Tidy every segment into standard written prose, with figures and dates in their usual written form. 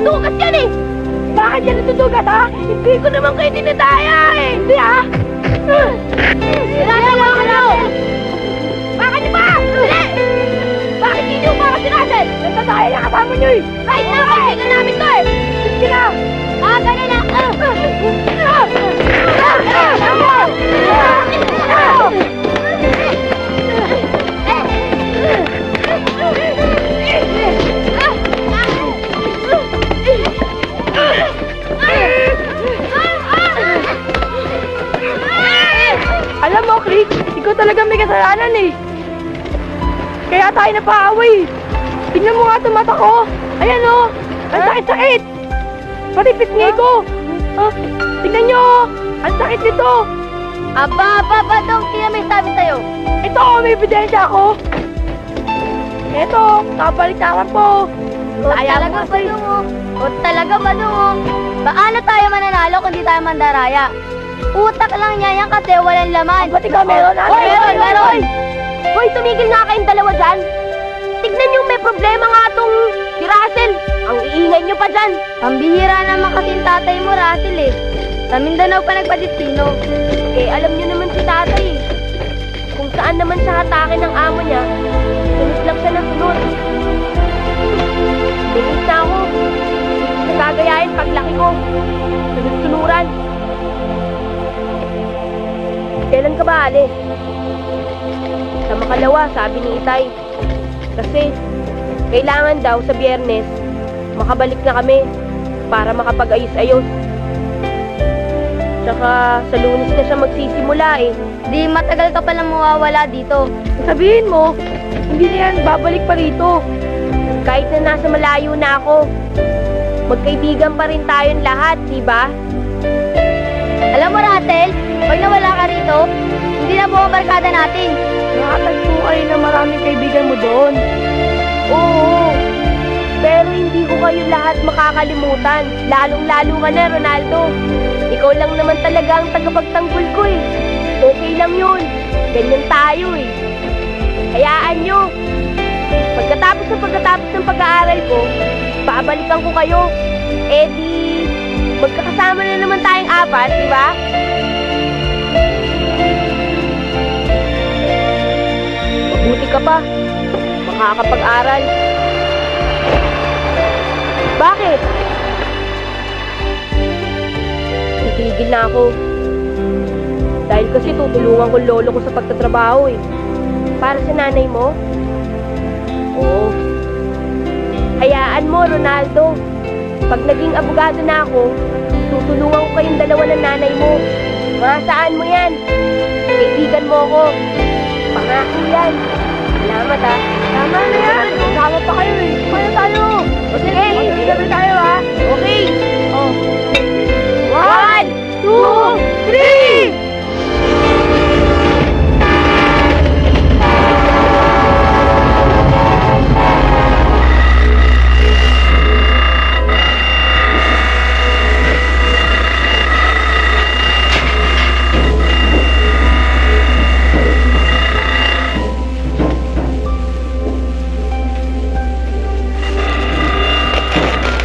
natudugas yan eh! Bakit yan natudugas ha? Hindi ko naman kayo dinadaya eh! Hindi ha? Dinadaya lang kayo! Bakit niyo ba? Dali! Bakit hindi niyo ba kasi natin? Nagdadaya yung kasama niyo eh! Kahit na kaibigan namin to eh! Sige na! Ganun na! Alam mo, Chris, ikaw talaga may kasalanan eh. Kaya tayo napaaway. Tingnan mo nga itong mata ko. Ayan o, ang sakit-sakit. Pati pisngi ko. Tingnan nyo, ang sakit nito. Aba, Dong, tingnan may sabi sa'yo. Ito, may ebidensya ako. Ito, kabalitaran po. Talaga ba nung? Talaga ba nung? Paano tayo mananalo kung di tayo mandaraya? Utak lang niya yan kasi walang laman. Ba't ikaw meron? Meron! Hoy, tumigil nga kayong dalawa dyan. Tignan nyo, may problema nga tong si Russell. Ang iingay nyo pa dyan. Ang bihira naman kasi yung tatay mo, Russell eh. Sa Mindanao pa nagpadestino. Eh, alam nyo naman si tatay eh. Kung saan naman siya hatake ng amo niya, sunod lang siya ng sunod. Linis na ako. Nagagayain paglaki ko. Sunod-sunuran. Kailan ka ba, Ale? Sa makalawa, sabi ni Itay. Kasi, kailangan daw sa Biyernes, makabalik na kami para makapag-ayos-ayos. Tsaka, sa Lunes na siya magsisimula eh. Di matagal ka palang mawawala dito. Sabihin mo, hindi na yan babalik pa rito. Kahit na nasa malayo na ako, magkaibigan pa rin tayong lahat, di ba? Alam mo, Russell, pag nawala ka rito, hindi na buong barkada natin. Nakatagpo kayo na maraming kaibigan mo doon. Oo, pero hindi ko kayo lahat makakalimutan. Lalong-lalo ka na, Ronaldo. Ikaw lang naman talaga ang tagapagtanggol ko eh. Okay lang yun. Ganyan tayo eh. Hayaan nyo. Pagkatapos ng pag-aaral ko, babalikan ko kayo. Eh di, magkakasama na naman tayong apat, di ba? Mabuti ka pa. Makakapag-aral. Bakit? Titigil na ako. Dahil kasi tutulungan ko lolo ko sa pagtatrabaho eh. Para sa nanay mo? Oo. Hayaan mo, Ronaldo. Pag naging abogado na ako, tutulungan ko kayong dalawa ng nanay mo. Masaan mo yan? Kaibigan mo ako. Pangako yan. Salamat ha. Tama na yan. Sama pa kayo eh. Kaya tayo. Sige, sabi tayo ha. Okay. Oh. 1, 2, 3!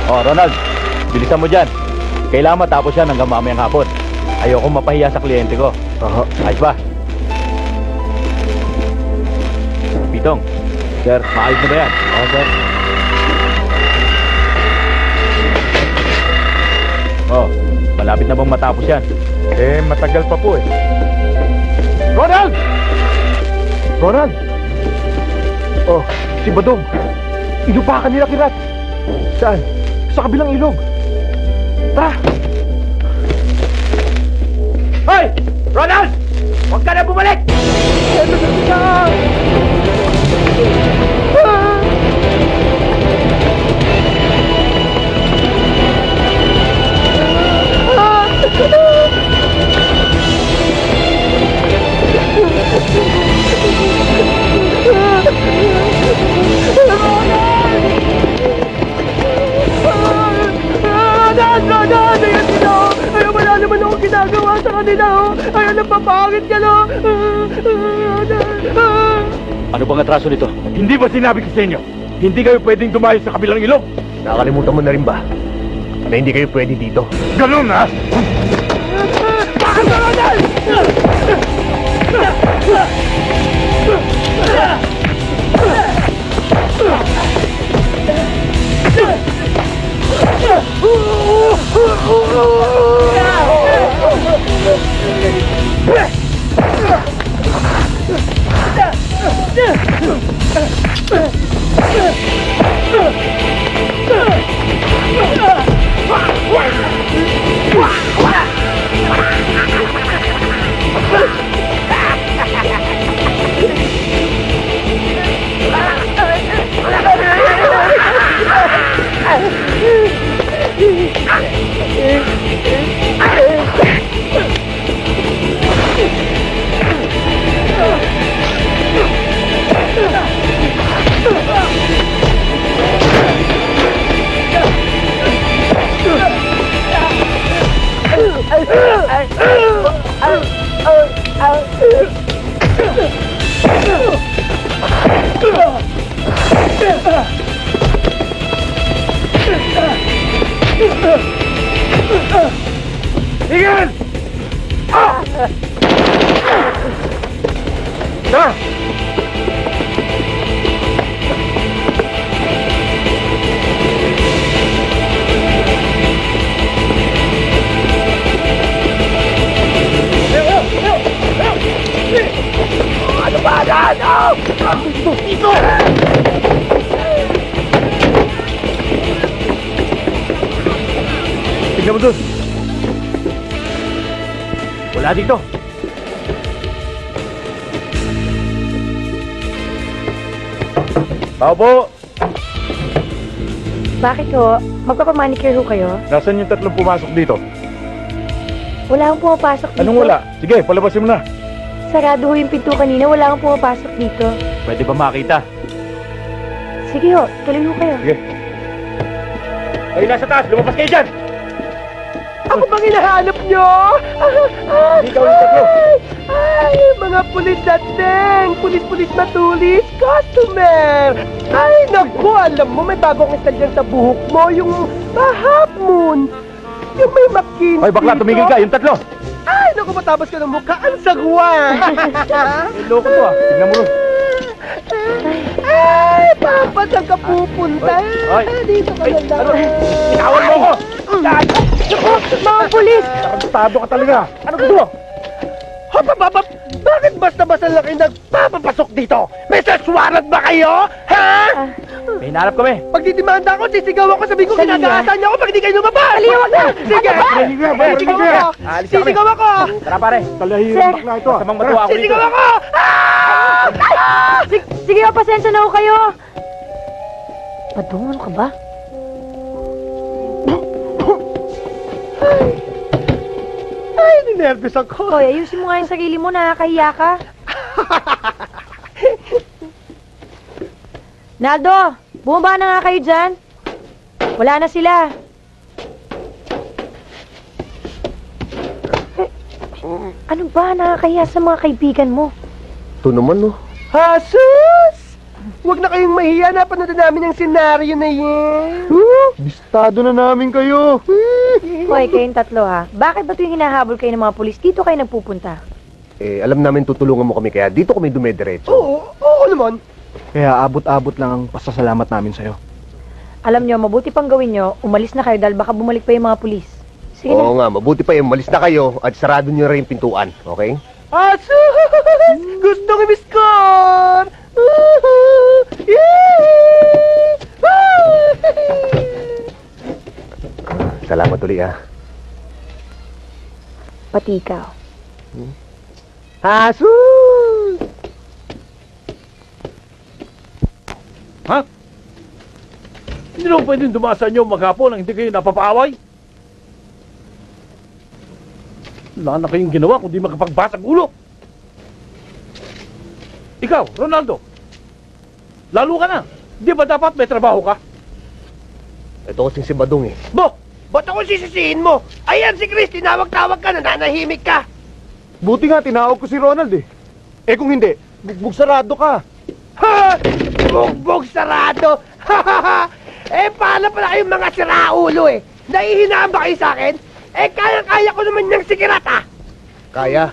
Oh, Ronald, bilisan mo dyan. Kailangan matapos yan hanggang mamayang hapon. Ayoko mapahiya sa kliyente ko. Oo. Ayos ba? Pitong. Sir. Maayos na ba yan? Oo, sir. Oh, malapit na bang matapos yan? Eh, matagal pa po eh. Ronald! Ronald! Oh, si Badong. Inupakan nila kirat. Saan? Sa kabilang ilog. Tara! Hoy! Ronald! Huwag ka na bumalik! Ronald! Ayan sila! Ay, wala naman akong ginagawa sa kanila! Ay, napapangit ka na! Ano bang atraso nito? Hindi ba sinabi ko sa inyo? Hindi kayo pwedeng dumayo sa kabilang ilog? Nakakalimutan mo na rin ba? na hindi kayo pwede dito. Ganun, ha? Tigil! Ah! Ano ba yan? Dito! Tignan mo dun. Wala dito. Tao po! Bakit ho? Magpapamanicure ho kayo? Nasaan yung tatlong pumasok dito? Wala akong pumapasok dito. Anong wala? Sige, palabasin mo na. Sarado ho yung pinto kanina. Wala akong pumapasok dito. Pwede ba makita? Sige ho, tuloy ho kayo. Sige. Kayo nasa taas, lumabas kayo dyan! Ako bang hinahanap nyo? Hindi ka ulit tatlo. Ay, mga pulis dating! Pulis-pulis na tulis, customer! Ay, naku, alam mo, may bagong style dyan sa buhok mo, yung half moon. Yung may makin. Hoy, bakla, tumigil ka. Yung tatlo. Ay, naku, matapos ka ng mukha, ang sagwa! Loko to, ah. Tignan mo ron. Ay, Papa, saan ka pupunta? Ay, Dito ka na lang. Tawal mo ko! Naku, mga pulis! Nakagustado ka talaga. Ano gusto mo? Hopa, Papa, bakit basta-basta lang kayo nagpapapasok dito? May search warrant ba kayo? Ha? May hinanap kami. Pag didimanda ako, sisigaw ako, sabihin ko Sali kinagaasan niyo ako pag hindi kayo lumabas! Aliwag na! Sige! Sisigaw ako! Alis na kami. Sisigaw ako! Tara pare. Talahirang bakla ito, ah. Masamang matuwa ako dito. Sisigaw ako! Sige ho, pasensya na ho kayo. Badong, ano ka ba? Ay, ninervous ako. Hoy, ayusin mo nga yung sarili mo, nakakahiya ka. Naldo, bumaba na nga kayo dyan. Wala na sila. Ano ba, nakakahiya sa mga kaibigan mo? Ito naman, no? Hasus! Huwag na kayong mahiya, napanood namin ang senaryo na yan. Bistado na namin kayo. Hoy, kayong tatlo ha. Bakit ba tuwing hinahabol kayo ng mga pulis, dito kayo nagpupunta? Eh, alam namin tutulungan mo kami kaya dito kami dumediretso. Oo naman. Kaya abot-abot lang ang pasasalamat namin sa'yo. Alam nyo, mabuti pang gawin nyo, umalis na kayo dahil baka bumalik pa yung mga pulis. Sige na. Oo nga, mabuti pa yung malis na kayo at sarado nyo rin yung pintuan, okay? Hasus! Gustong i-score! Salamat ulit, ah. Pati ikaw. Hasus! Ha? Hindi naman pwedeng dumasa nyo maghapon nang hindi kayo napapaaway. Wala na kayong ginawa kundi makapagbasag ulo. Ikaw, Ronaldo, lalo ka na. Di ba dapat may trabaho ka? Ito kasing si Badong, eh. Bok, ba't ako sisisihin mo? Ayan si Chris, tinawag-tawag ka, nananahimik ka. Buti nga, tinawag ko si Ronald, eh. Eh kung hindi, bugbog sarado ka. Ha! Bugbog sarado! Eh, paano pala kayong mga siraulo eh? Nahihinaan ba kayo sa akin? Eh, kaya ko naman niyang sikirat, ah! Kaya.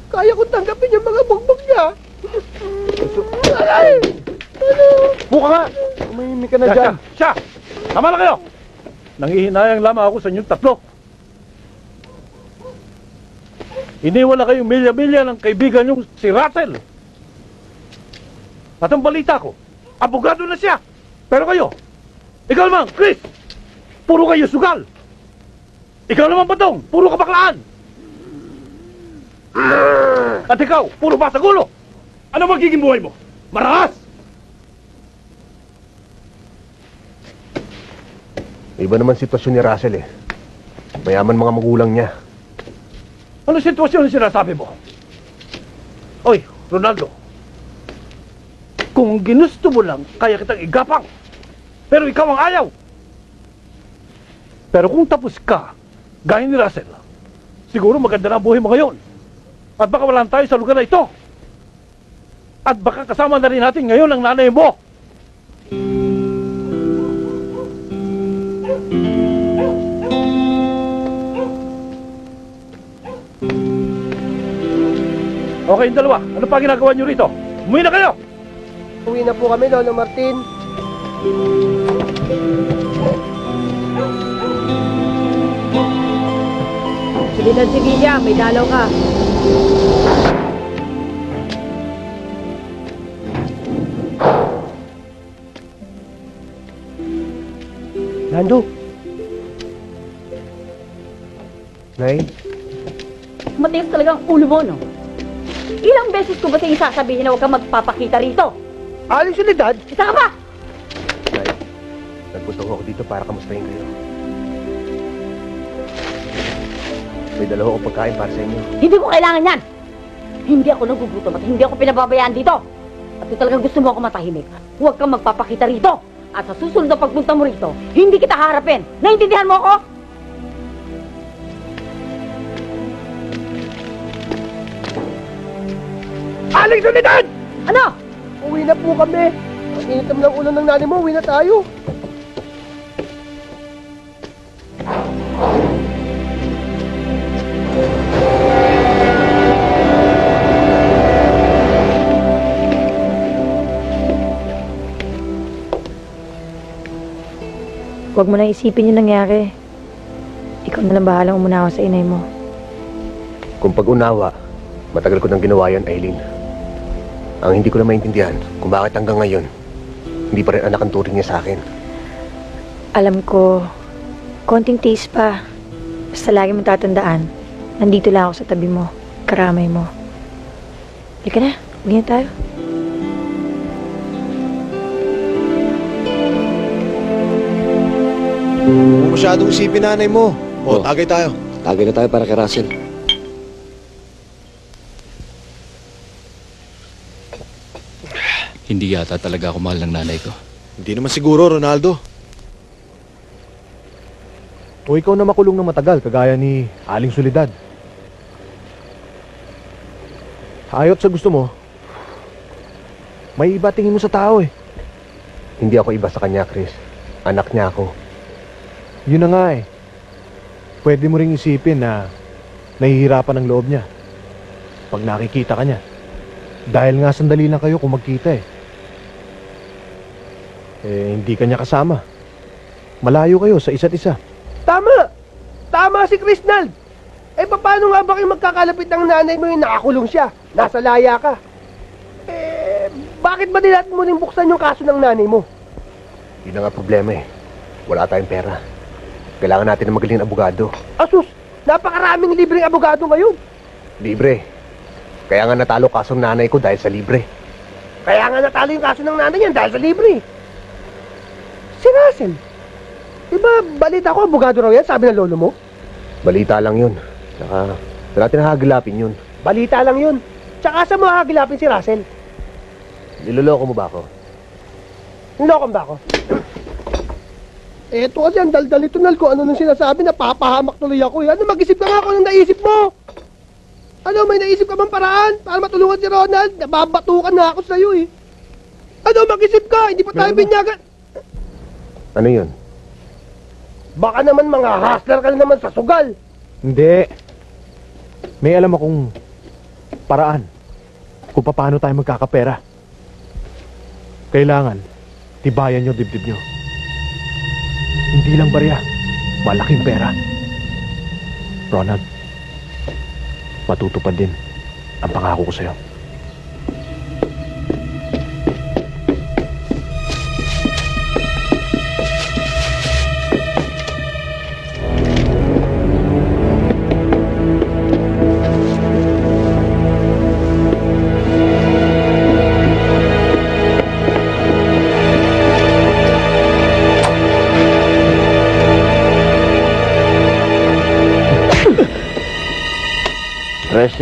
Kaya ko tanggapin yung mga bugbog niya. Aray! Ano? Buka nga! Umahimik ka na Siya, dyan. siya! Tama na kayo! Nangihinayang lamang ako sa inyong tatlo. Iniwan na kayong milya-milya ng kaibigan yung si Russell. At ang balita ko, abogado na siya. Pero kayo, ikaw naman, Chris, puro kayo sugal. Ikaw naman, Badong, puro kabaklaan. At ikaw, puro basagulo. Ano magiging buhay mo? Marahas! Iba naman sitwasyon ni Russell eh. Mayaman mga magulang niya. Ano sitwasyon ang sinasabi mo? Oy, Ronaldo. Kung ginusto mo lang, kaya kitang igapang. Pero ikaw ang ayaw. Pero kung tapos ka, gaya ni Russell, siguro maganda na ang buhay mo ngayon. At baka wala tayo sa lugar na ito. At baka kasama na rin natin ngayon ang nanay mo. Okay, yung dalawa. Ano pa ginagawa nyo rito? Umuwi na kayo! Uwi na po kami, Lolo Martin. Sige na, Sevilla, may dalaw ka. Lando. Nay, Matigas talagang ulo mo, no? Ilang beses ko ba sa'yo sasabihin na huwag kang magpapakita rito? Aling solidad? Isa ka pa! Nay, nagpunta ko dito para kamustahin kayo. May dalawa akong pagkain para sa inyo. Hindi ko kailangan yan! Hindi ako nagugutom at hindi ako pinababayaan dito! At kung talagang gusto mo ako matahimik, huwag kang magpapakita rito! At sa susunod na pagpunta mo rito, hindi kita harapin! Naintindihan mo ako? Aling solidad! Ano? Uwi na po kami. Ang init naman ng ulo ng nanay mo, uwi na tayo. Huwag mo na isipin yung nangyari. Ikaw na lang bahalang umunawa sa inay mo. Kung pag-unawa, matagal ko nang ginawa yan, Aileen. Ang hindi ko na maintindihan kung bakit hanggang ngayon, hindi pa rin anak ang turing niya sa akin. Alam ko, konting tiis pa. Basta lagi mong tatandaan, nandito lang ako sa tabi mo, karamay mo. Halika na, uwi na tayo. Huwag masyadong isipin nanay mo. O, Oh. tagay tayo. Tagay na tayo para kay Russell. Hindi yata talaga ako mahal ng nanay ko. Hindi naman siguro, Ronaldo. O ikaw na makulong na matagal, kagaya ni Aling Solidad. Ayot sa gusto mo, may iba tingin mo sa tao eh. Hindi ako iba sa kanya, Chris. Anak niya ako. Yun na nga eh. Pwede mo ring isipin na nahihirapan ang loob niya pag nakikita ka niya. Dahil nga sandali lang kayo kung magkita eh. Hindi ka niya kasama. Malayo kayo sa isa't isa. Tama! Tama si Krisnald! Eh, paano nga ba kayo magkakalapit ng nanay mo yung nakakulong siya? Nasa laya ka. Eh, bakit ba din natin muling buksan yung kaso ng nanay mo? Yun na nga problema eh. Wala tayong pera. Kailangan natin ng magaling na abogado. Asus, napakaraming libreng abogado ngayon. Libre. Kaya nga natalo kaso ng nanay ko dahil sa libre. Kaya nga natalo yung kaso ng nanay niyan dahil sa libre. Si Russell. Diba, balita ko, abogado raw yan, sabi ng lolo mo? Balita lang yun. Saka, saan natin hahagilapin yun? Balita lang yun. Tsaka sa mga hagilapin si Russell. Niloloko mo ba ako? Nilokon ba ako? Eto kasi ang daldal nito, Nal, kung ano nung sinasabi, napapahamak tuloy ako. Ano, mag-isip ka nga kung anong naisip mo. Ano, may naisip ka bang paraan para matulungan si Ronald? Nababatukan na ako sa'yo eh. Ano, mag-isip ka, hindi pa tayo Meron ba? binyagan. Ano yun? Baka naman mga hustler ka na naman sa sugal. Hindi. May alam akong paraan kung paano tayo magkakapera. Kailangan, tibayan nyo dibdib nyo. Hindi lang barya, malaking pera. Ronald, matutupad din ang pangako ko sa'yo.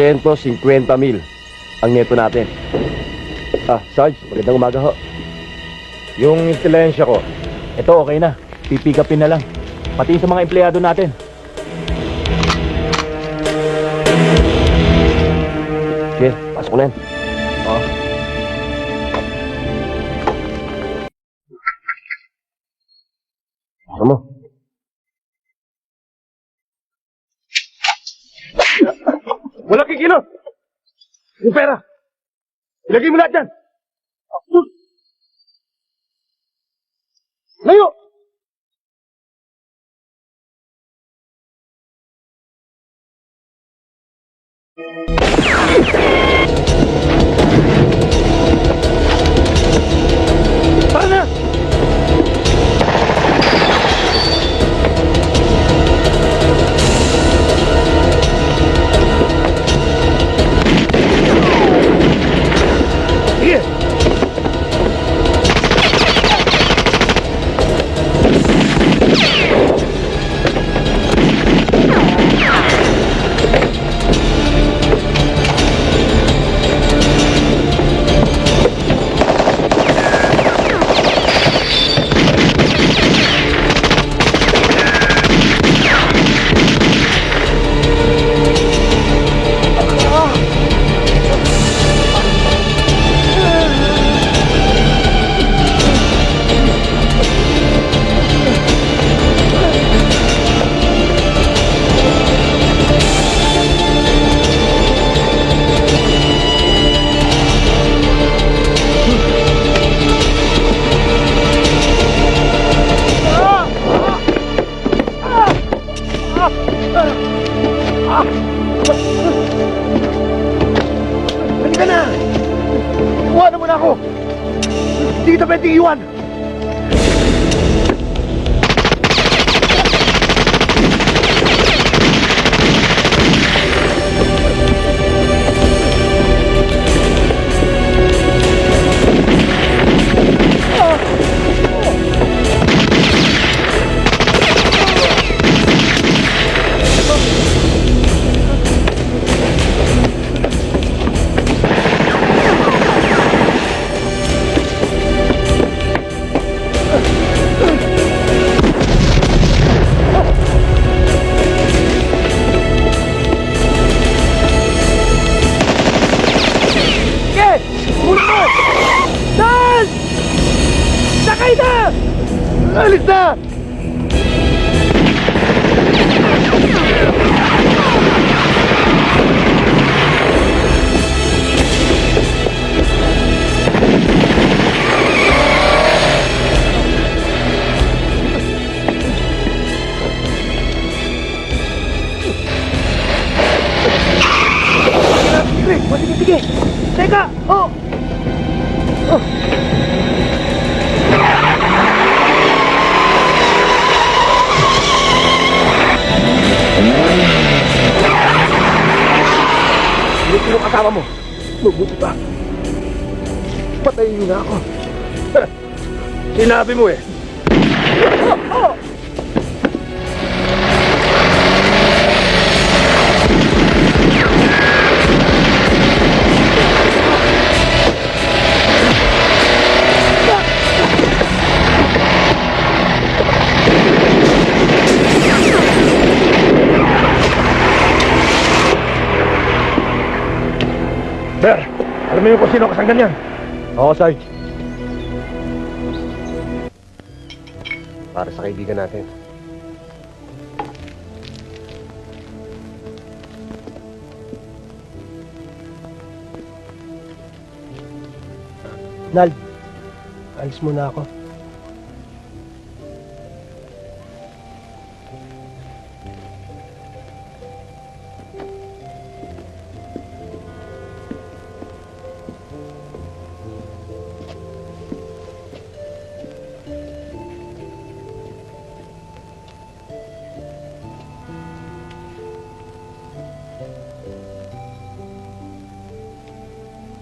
$350,000 ang neto natin. Sarge, magandang umaga ho. Yung intelensya ko, Ito, okay na. Pipikapin na lang. Pati sa mga empleyado natin. Sige, pasok na yan. Pasok mo. Wala kikilo! Yung pera! Ilagay mo lahat dyan! Layo! Tara na! Sige! Halika na! Iwanan mo na ako! Hindi kita pwedeng iwan! Alis na! Sige! Teka! Oh! Sino kasama mo? Mabuti pa. Patayin niyo na ako. Sinabi mo eh. Ber, alam mo yung kung sino kasanggan yan? Oo, Sarge. Para sa kaibigan natin. Nald, alis muna ako.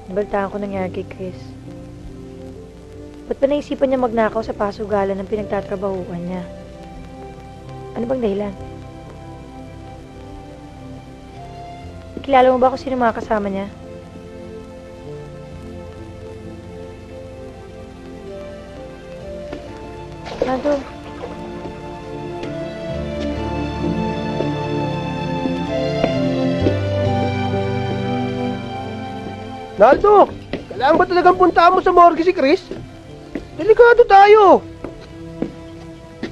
Nabaltaan ko nangyari kay Chris. Ba't ba naisipan niya magnakaw sa pasugalan ng pinagtatrabahuan niya? Ano bang dahilan? Kilala mo ba kung sino mga kasama niya? Nado, Naldo, kailangan ba talagang puntahan mo sa morgue si Chris? Delikado tayo.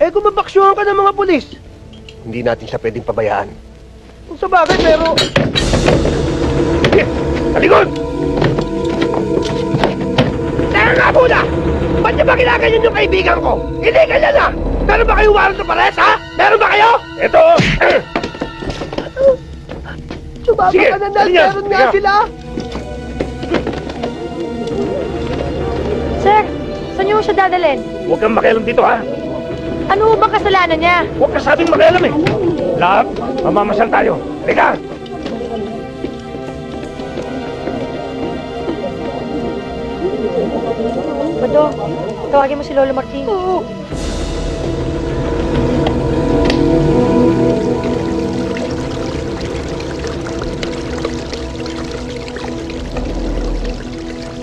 Eh kung mabaksyohan ka ng mga pulis, Hindi natin siya pwedeng pabayaan. kung sa bagay pero... Talikod! Teka nga muna! Ba't niyo ba ginaganyan yung kaibigan ko? Hindi ganyan na! Meron ba kayo warrant of arrest, ha? Meron ba kayo? Ito! Sumama Sige, ka na, Nald. dali yan. Meron nga Sige. sila. Sir, saan niyo siya dadalhin? Huwag kang makialam dito, ha? Ano bang kasalanan niya? Huwag ka sabing makialam, eh! Lahat, mamamasyal tayo. Halika! Bado, tawagin mo si Lolo Martin. Oo.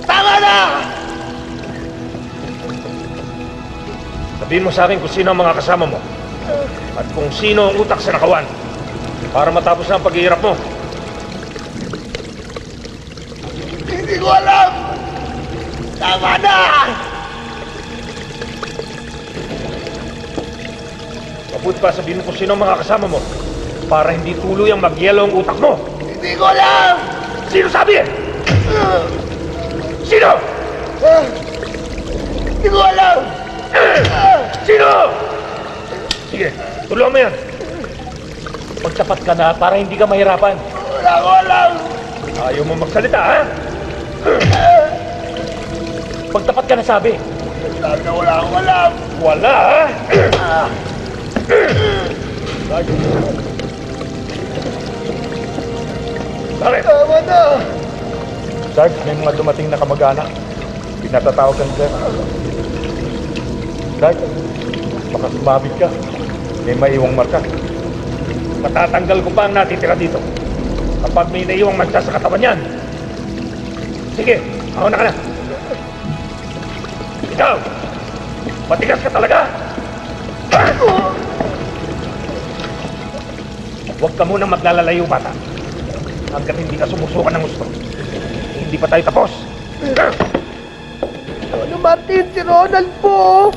Tama na! Sabihin mo sa akin kung sino ang mga kasama mo. At kung sino ang utak sa nakawan. Para matapos na ang paghihirap mo. Hindi ko alam! Tama na! Mabuti pa sabihin mo kung sino ang mga kasama mo. Para hindi tuloy ang mag-yelo ang utak mo. Hindi ko alam! Sino sabi? Sino? Hindi ko alam! Sino? Sige, tulungan mo yan. Magtapat ka na para hindi ka mahirapan. Wala ko alam! Ayaw mo magsalita, ha? Magtapat ka na sabi. Sabi na wala akong alam. Wala, ha? Bakit? Tama na! Sarge, may mga dumating na kamag-anak. Pinatatawag ka sir. Sarge, baka sumabit ka. May maiwang marka. Matatanggal ko pa ang natitira dito. Kapag may naiwang marka sa katawan yan. Sige, mauna ka na. Ikaw, matigas ka talaga. Huwag ka munang maglalalayo, bata. Hanggat hindi ka sumusukan ng gusto. Hindi pa tayo tapos. Lolo Martin, si Ronald po.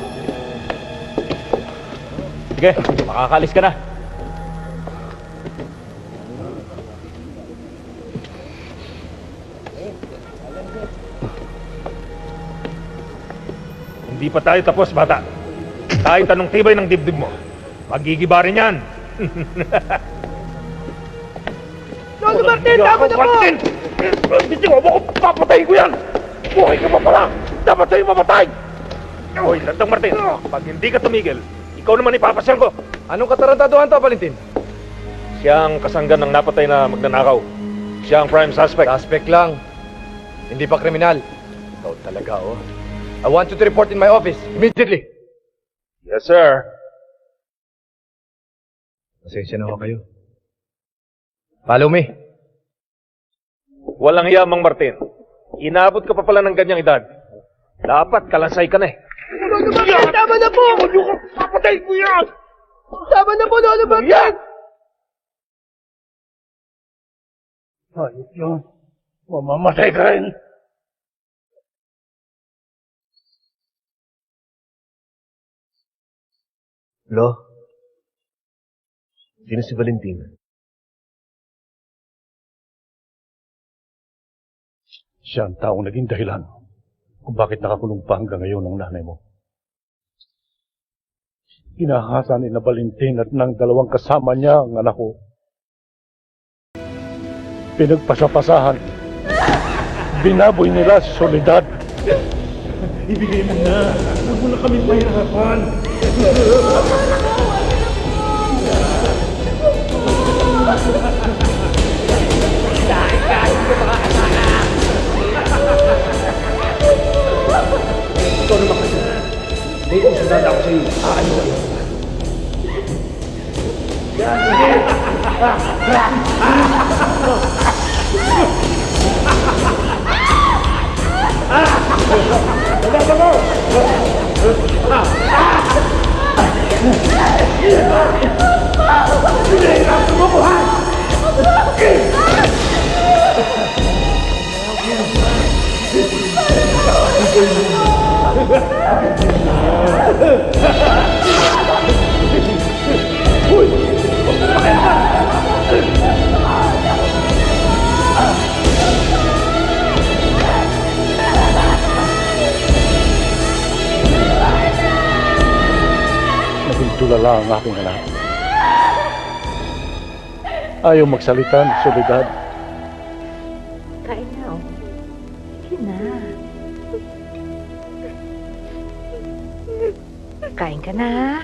Sige, makakalis ka na. Hindi pa tayo tapos, bata. Kahit anong tibay ng dibdib mo, magigiba rin yan. Lolo Martin, tama na po. Martin! Hindi mo ako papatayin ko yan! Buhay ka pa pala! Dapat sa'yo mamatay! Hoy, Landang Martin, pag hindi ka tumigil, ikaw naman ipapasyan ko. Anong katarantaduhan to, Valentin? Siya ang kasanggan ng napatay na magnanakaw. Siya ang prime suspect. Suspect lang. Hindi pa kriminal. Ikaw talaga, oh. I want you to report in my office immediately. Yes, sir. Pasensya na ho kayo. Follow me. Walang hiya, Mang Martin. Inabot ka pa pala ng ganyang edad. Dapat kalansay ka na eh. Lolo Martin, tama na po. Papatay ko yan! Tama na po, Lolo Martin. Yan! Ayos yun. Mamamatay ka rin. Lo, sino si Valentin? Siya ang taong naging dahilan kung bakit nakakulong pa hanggang ngayon ang nanay mo. Hinahasa ni na Valentin at ng dalawang kasama niya ang anak ko. Pinagpasapasahan. Binaboy nila si Soledad. Ibigay mo na. Huwag mo na kami mahirapan. Ikaw naman kasi. May usunod ako sa'yo. Ano kayo? Naging tulala ang aking anak. Ayaw magsalita ng Soledad. Kain na, oh. Sige na. Kain ka na.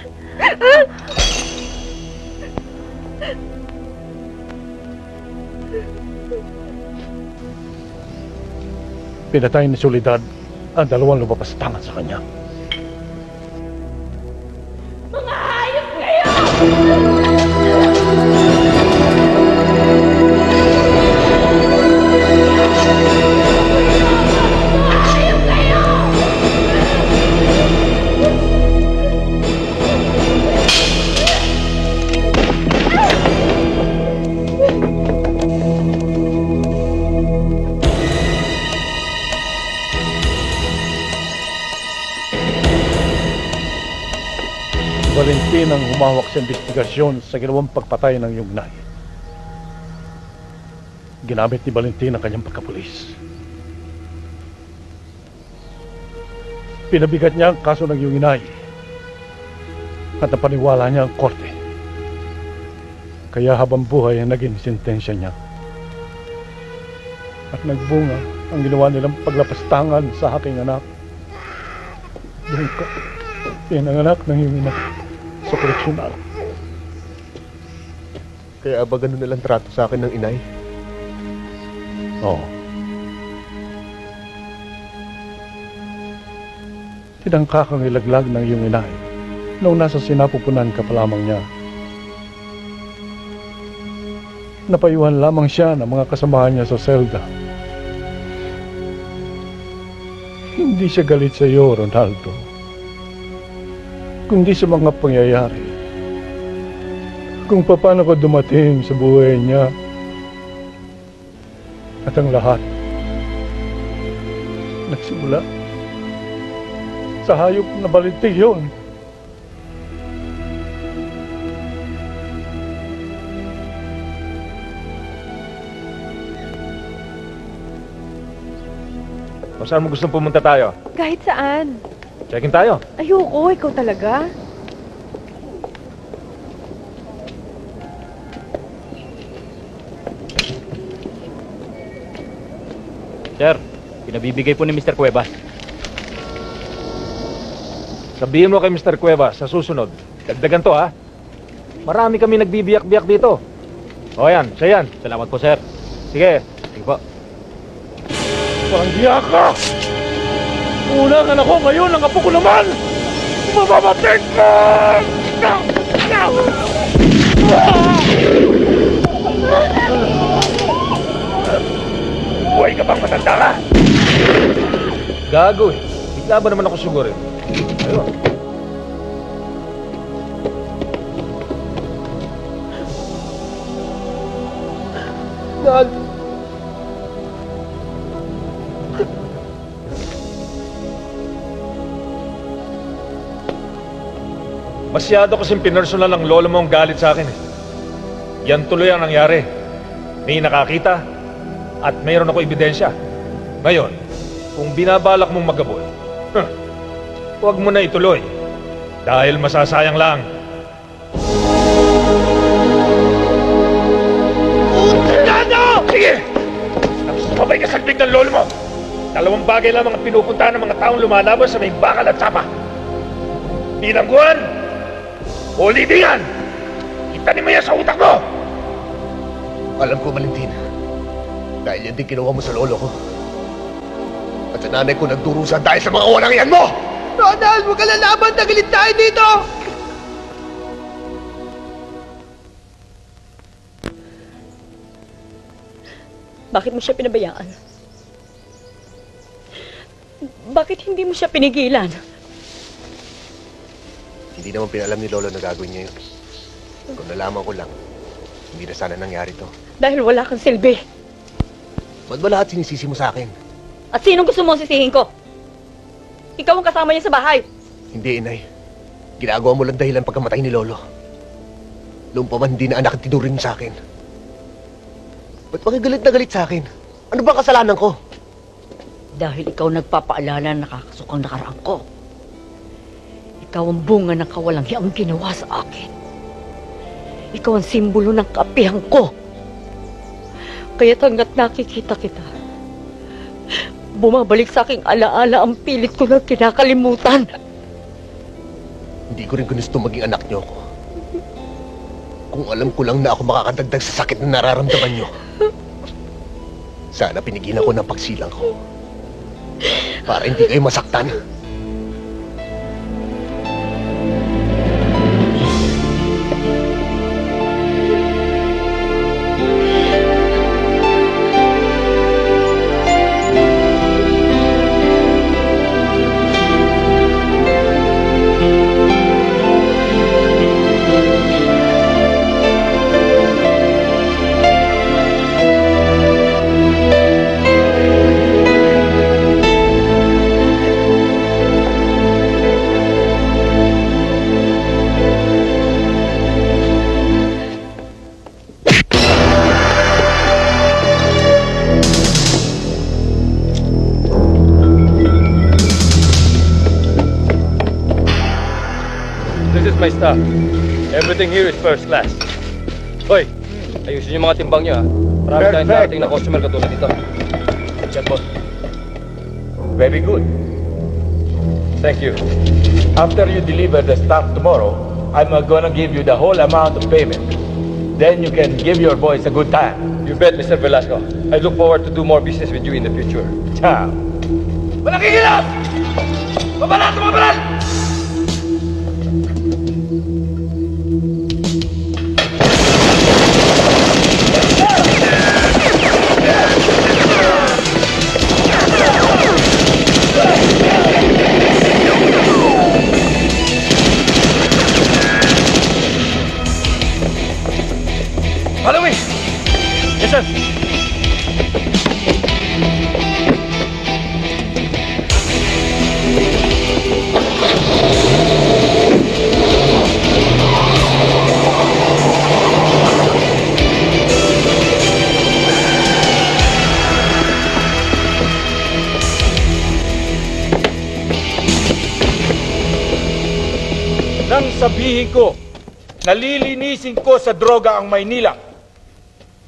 Pinatay ni Soledad ang dalawang lumapastangan sa kanya. Valentin ang humawak sa investigasyon sa ginawang pagpatay ng iyong inay. Ginamit ni Valentin ang kanyang pagkapulis. Pinabigat niya ang kaso ng iyong inay at napaniwala niya ang korte. Kaya habang buhay ang naging sentensya niya. At nagbunga ang ginawa nilang paglapastangan sa aking anak. Doon ka, pinanganak ng iyong inay sa koleksyonar. Kaya ba ganun nalang trato sa akin ng inay? Oo. Tinangka kang ilaglag ng iyong inay noong nasa sinapupunan ka pa lamang niya. Napayuhan lamang siya ng mga kasamahan niya sa selda. Hindi siya galit sa iyo, Ronaldo, kundi sa mga pangyayari. Kung paano ko dumating sa buhay niya at ang lahat nagsimula sa hayop na Valentin yun. O saan mo gustong pumunta tayo? Kahit saan. Check-in tayo. Ayoko, ikaw talaga. Sir, pinabibigay po ni Mr. Cuevas. Sabihin mo kay Mr. Cuevas sa susunod, dagdagan to ha. Marami kami nagbibiyak-biyak dito. O yan, siya yan. Salamat po, sir. Sige, sige po. Panghiya ka! Unang anak ko ngayon, ang apo ko naman! Mamamatay ka! Buhay ka bang matanda ka? Gago eh. Bigla ba naman ako sugurin? Ayun. Nal, Masyado kasing pinersonal ang lolo mo ang galit sa akin eh. Yan tuloy ang nangyari. May nakakita at mayroon ako ebidensya. Ngayon, Kung binabalak mong magabol, huwag mo na ituloy. Dahil masasayang lang. Utano! Sige! Nang sumabay ka sa klik ng lolo mo, 2 bagay lang ang pinupuntahan ng mga taong lumalaban sa may bakal at sapa. Binangguan o libingan! Itanin mo yan sa utak mo! Alam ko, Valentin. Dahil yan din kinuha mo sa lolo ko. At sa nanay ko nagdurusa dahil sa mga walang yan mo! Ronald, huwag ka lalaban! Tagalit tayo dito! Bakit mo siya pinabayaan? Bakit hindi mo siya pinigilan? Hindi naman pinalam ni lolo na gagawin niya yun. Kung nalaman ko lang, hindi na sana nangyari to. Dahil wala kang silbi. Ba't ba lahat sinisisi mo sa akin? At sino gusto mo sisihin ko? Ikaw ang kasama niya sa bahay. Hindi, inay. Ginagawa mo lang dahilan pagkamatay ni lolo. Noong pa man hindi na anak at tinuring sa akin. Ba't galit na galit sa akin? Ano ba kasalanan ko? Dahil ikaw nagpapaalala na nakakasukang nakaraan ko. Ikaw ang bunga ng kawalang hiyang ginawa sa akin. Ikaw ang simbolo ng kaapihan ko. Kaya't hanggat nakikita kita, bumabalik sa aking alaala ang pilit ko na kinakalimutan. Hindi ko rin gusto maging anak niyo ako. Kung alam ko lang na ako makakadagdag sa sakit na nararamdaman niyo. Sana pinigilan ko ng pagsilang ko. Para hindi kayo masaktan. This is my staff. Everything here is first class. Hoy, ayusin yung mga timbang nyo, ha? Marami tayong darating na customer katulad dito. Check, boss. Very good. Thank you. After you deliver the stuff tomorrow, I'm gonna give you the whole amount of payment. Then you can give your boys a good time. You bet, Mr. Velasco. I look forward to do more business with you in the future. Ciao. Walang kikilap! Babalat! Babalat! Follow me! Yes, sir. Nang sabihin ko, nalilinisin ko sa droga ang Maynila.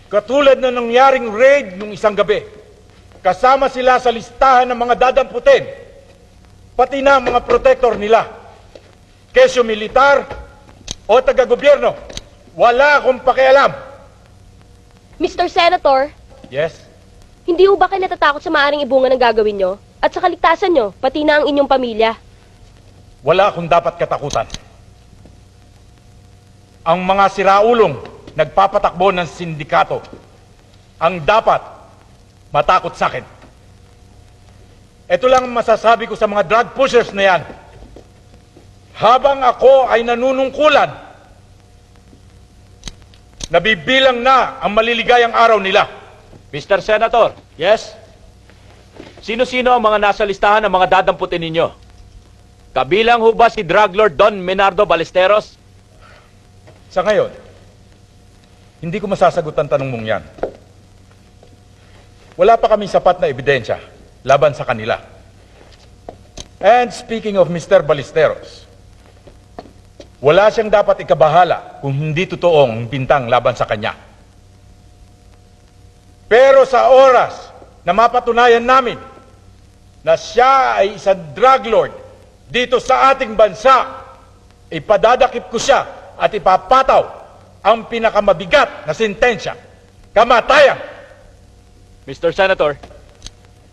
Katulad na nangyaring raid nung isang gabi. Kasama sila sa listahan ng mga dadamputin. Pati na ang mga protector nila. Kesyo militar o taga-gobyerno. Wala akong pakialam. Mr. Senator, Yes? hindi ho ba kayo natatakot sa maaring ibunga ng gagawin nyo? At sa kaligtasan nyo, pati na ang inyong pamilya? Wala akong dapat katakutan. Ang mga siraulong nagpapatakbo ng sindikato ang dapat matakot sa akin. Ito lang ang masasabi ko sa mga drug pushers na yan. Habang ako ay nanunungkulan, nabibilang na ang maliligayang araw nila. Mr. Senator, yes? Sino-sino ang mga nasa listahan ng mga dadamputin ninyo? Kabilang ho ba si Drug Lord Don Menardo Ballesteros? Sa ngayon, hindi ko masasagot ang tanong mong yan. Wala pa kaming sapat na ebidensya laban sa kanila. And speaking of Mr. Ballesteros, wala siyang dapat ikabahala kung hindi totoong bintang laban sa kanya. Pero sa oras na mapatunayan namin na siya ay isang drug lord dito sa ating bansa, ipadadakip ko siya at ipapataw ang pinakamabigat na sentensya, kamatayan. Mr. Senator,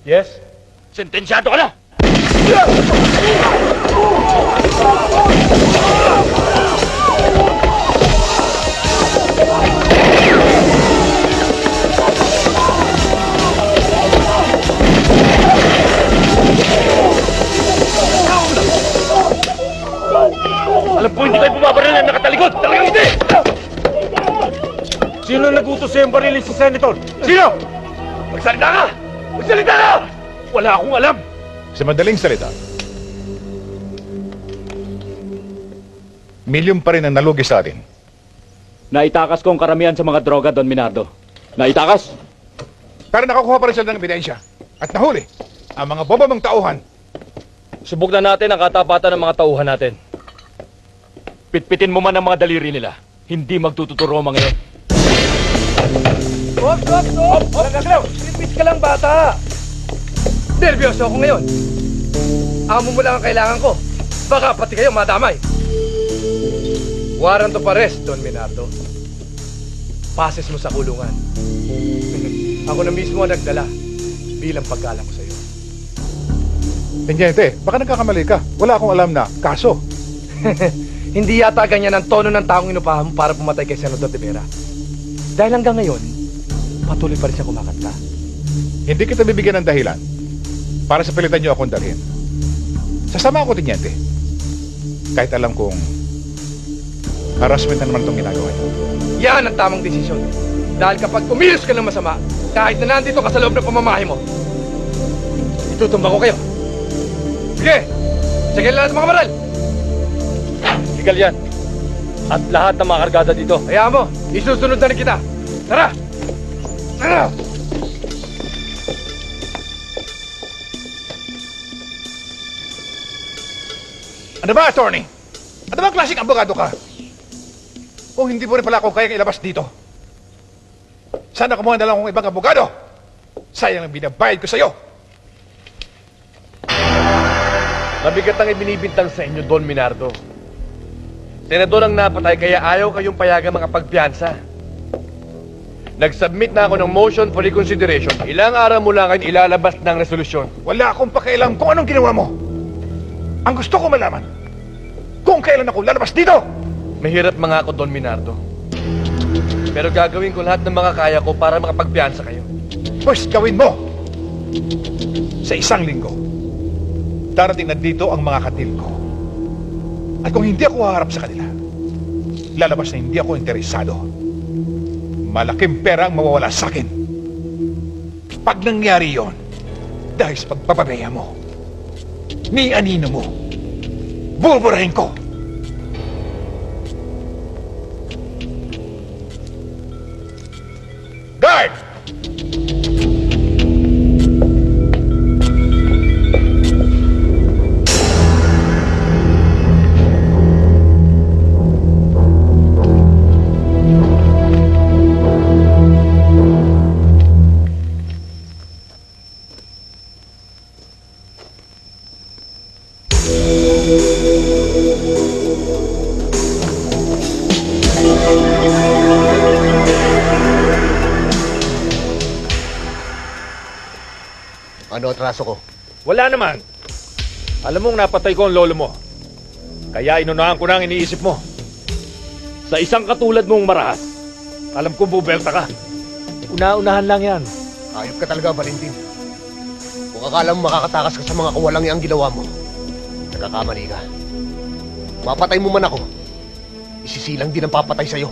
Yes? sentensyado ka na! Alam po, hindi kayo bumabaril na nakatalikod! Talagang hindi! Sino nagutos sa'yong barilin si Senator? Sino? Magsalita ka! Magsalita ka! Wala akong alam! Sa madaling salita, milyon pa rin ang nalugi sa atin. Naitakas ko ang karamihan sa mga droga, Don Minardo. Naitakas? Pero nakakuha pa rin sila ng ebidensya at nahuli ang mga bobamang tauhan. Subok na natin ang katapatan ng mga tauhan natin. Pitpitin mo man ang mga daliri nila. Hindi magtututuro ang mga yun. Stop! Nagagalaw! Lipis ka lang, bata! Nervyoso ako ngayon. Amo mo lang ang kailangan ko. Baka pati kayo madamay. Warrant of arrest, Don Minardo. Pases mo sa kulungan. Ako na mismo ang nagdala bilang paggalang ko sa iyo. Tenyente, baka nagkakamali ka. Wala akong alam na kaso. Hindi yata ganyan ang tono ng taong inupahan mo para pumatay kay Senador de Vera. Dahil hanggang ngayon, patuloy pa rin siya kumakanta. Hindi kita bibigyan ng dahilan para sa pilitan niyo akong dalhin. Sasama ako, Tenyente. Kahit alam kong harassment na naman itong ginagawa niyo. Yan ang tamang desisyon. Dahil kapag kumilos ka ng masama, kahit na nandito ka sa loob ng pamamahay mo, itutumba ko kayo. Sige! Sige lahat mga kamarel! Legal yan. At lahat ng mga kargada dito. Hayaan mo, isusunod na rin kita. Tara! Tara! Ano ba, attorney? Ano ba klaseng abogado ka? Kung hindi mo rin pala ako kayang ilabas dito, sana kumuha na lang akong ibang abogado. Sayang ang binabayad ko sa'yo. Mabigat ang ibinibintang sa inyo, Don Minardo. Senador ang napatay kaya ayaw kayong payagan mga pagpiyansa. Nag-submit na ako ng motion for reconsideration. Ilang araw mo lang kayo ilalabas ng resolusyon. Wala akong pakialam kung anong ginawa mo. Ang gusto ko malaman, kung kailan ako lalabas dito. Mahirap mga ako, Don Minardo. Pero gagawin ko lahat ng mga kaya ko para makapagpiyansa kayo. Pues gawin mo. Sa isang linggo, darating na dito ang mga katil ko. At kung hindi ako haharap sa kanila, lalabas na hindi ako interesado. Malaking pera ang mawawala sa akin. Pag nangyari yon, dahil sa pagpapabaya mo, ni anino mo, buburahin ko. Guard! Ano atraso ko? Wala naman. Alam mong napatay ko ang lolo mo. Kaya inunahan ko na ang iniisip mo. Sa isang katulad mong marahas, alam kong bubelta ka. Una-unahan lang yan. Ayop ka talaga, Valentin. Kung akala mo makakatakas ka sa mga kawalang ang ginawa mo, nagkakamali ka. Mapatay mo man ako, isisilang din ang papatay sa'yo.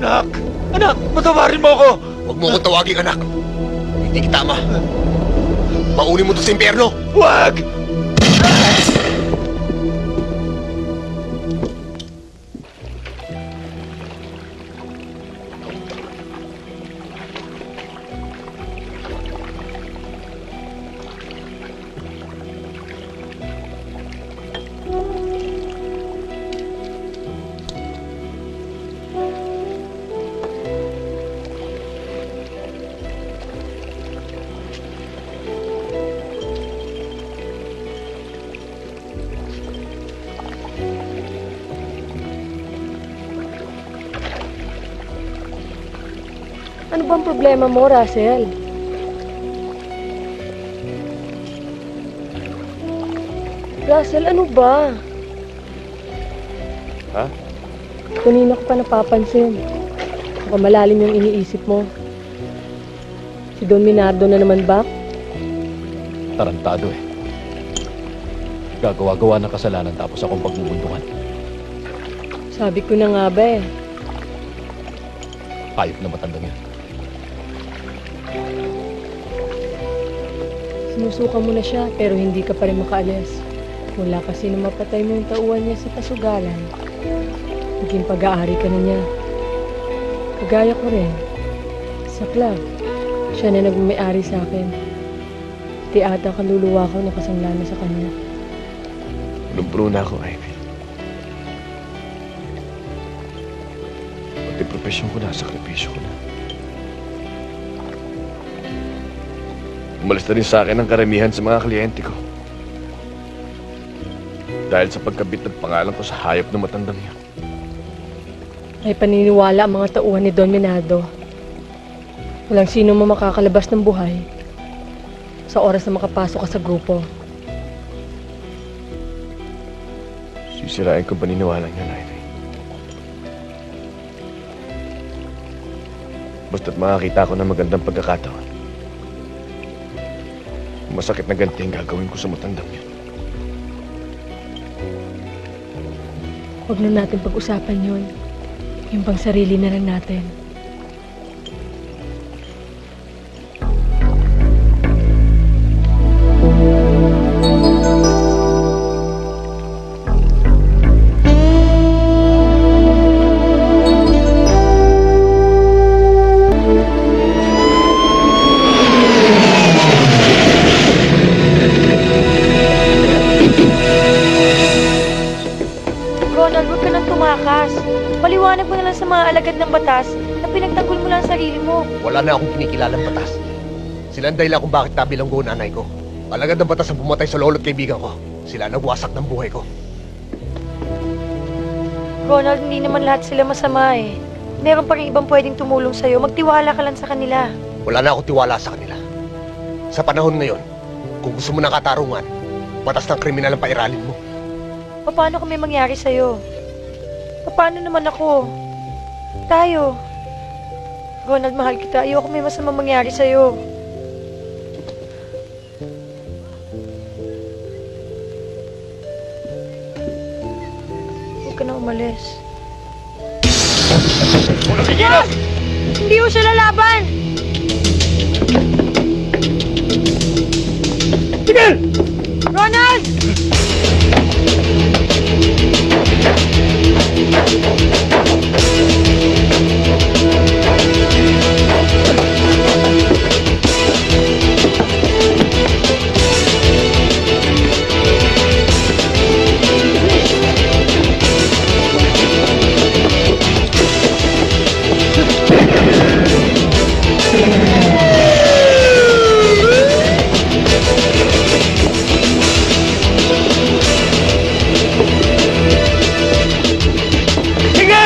Anak! Anak! Patawarin mo ako! Huwag mo akong tawaging anak. Hindi kita ama. Paunin mo to sa impyerno. Huwag! Ano bang problema mo, Russell? Russell, ano ba? Ha? Kanina ko pa napapansin. Baka malalim yung iniisip mo. Si Don Minardo na naman ba? Tarantado eh. Gagawa-gawa ng kasalanan tapos akong pagbubuntungan. Sabi ko na nga ba eh. Hayop na matandang yan. Sinusuka mo na siya pero hindi ka pa rin makaalis. Wala kasi na mapatay mo yung tauhan niya sa pasugalan. Naging pag-aari ka na niya. Kagaya ko rin. Sa club, siya na nagmamay-ari sa akin. Di ata kaluluwa ko nakasangla na sa kanya. Punong-puno na ako, Ivy. Pati profesyon ko na, sakripisyo ko na. Umalis na rin sa akin ang karamihan sa mga kliyente ko. Dahil sa pagkabit ng pangalan ko sa hayop na matandang yan. Ay paniniwala ang mga tauhan ni Don Minardo. Walang sino mo makakalabas ng buhay sa oras na makapasok ka sa grupo. Sisirain ko paniniwala niya, Ivy. Basta't makakita ko ng magandang pagkakataon. Masakit na ganti ang gagawin ko sa matandang yan. Huwag na natin pag-usapan yun. Yung pang sarili na lang natin. Ronald, huwag ka nang tumakas. Paliwanag mo na lang sa mga alagad ng batas na pinagtanggol mo lang ang sarili mo. Wala na akong kinikilalang batas. Sila ang dahilan kung bakit nabilanggo ang nanay ko. Alagad ng batas ang pumatay sa lolo't kaibigan ko. Sila ang nagwasak ng buhay ko. Ronald, hindi naman lahat sila masama eh. Meron pa rin ibang pwedeng tumulong sa'yo. Magtiwala ka lang sa kanila. Wala na akong tiwala sa kanila. Sa panahon ngayon, kung gusto mo ng katarungan, batas ng kriminal ang pairalin mo. Paano kung may mangyari sa'yo? Paano naman ako? Tayo. Ronald, mahal kita. Ayoko may masama mangyari sa'yo. Huwag ka na umalis. Diyos! Hindi ko siya lalaban! Tigil! Ronald! Tigil!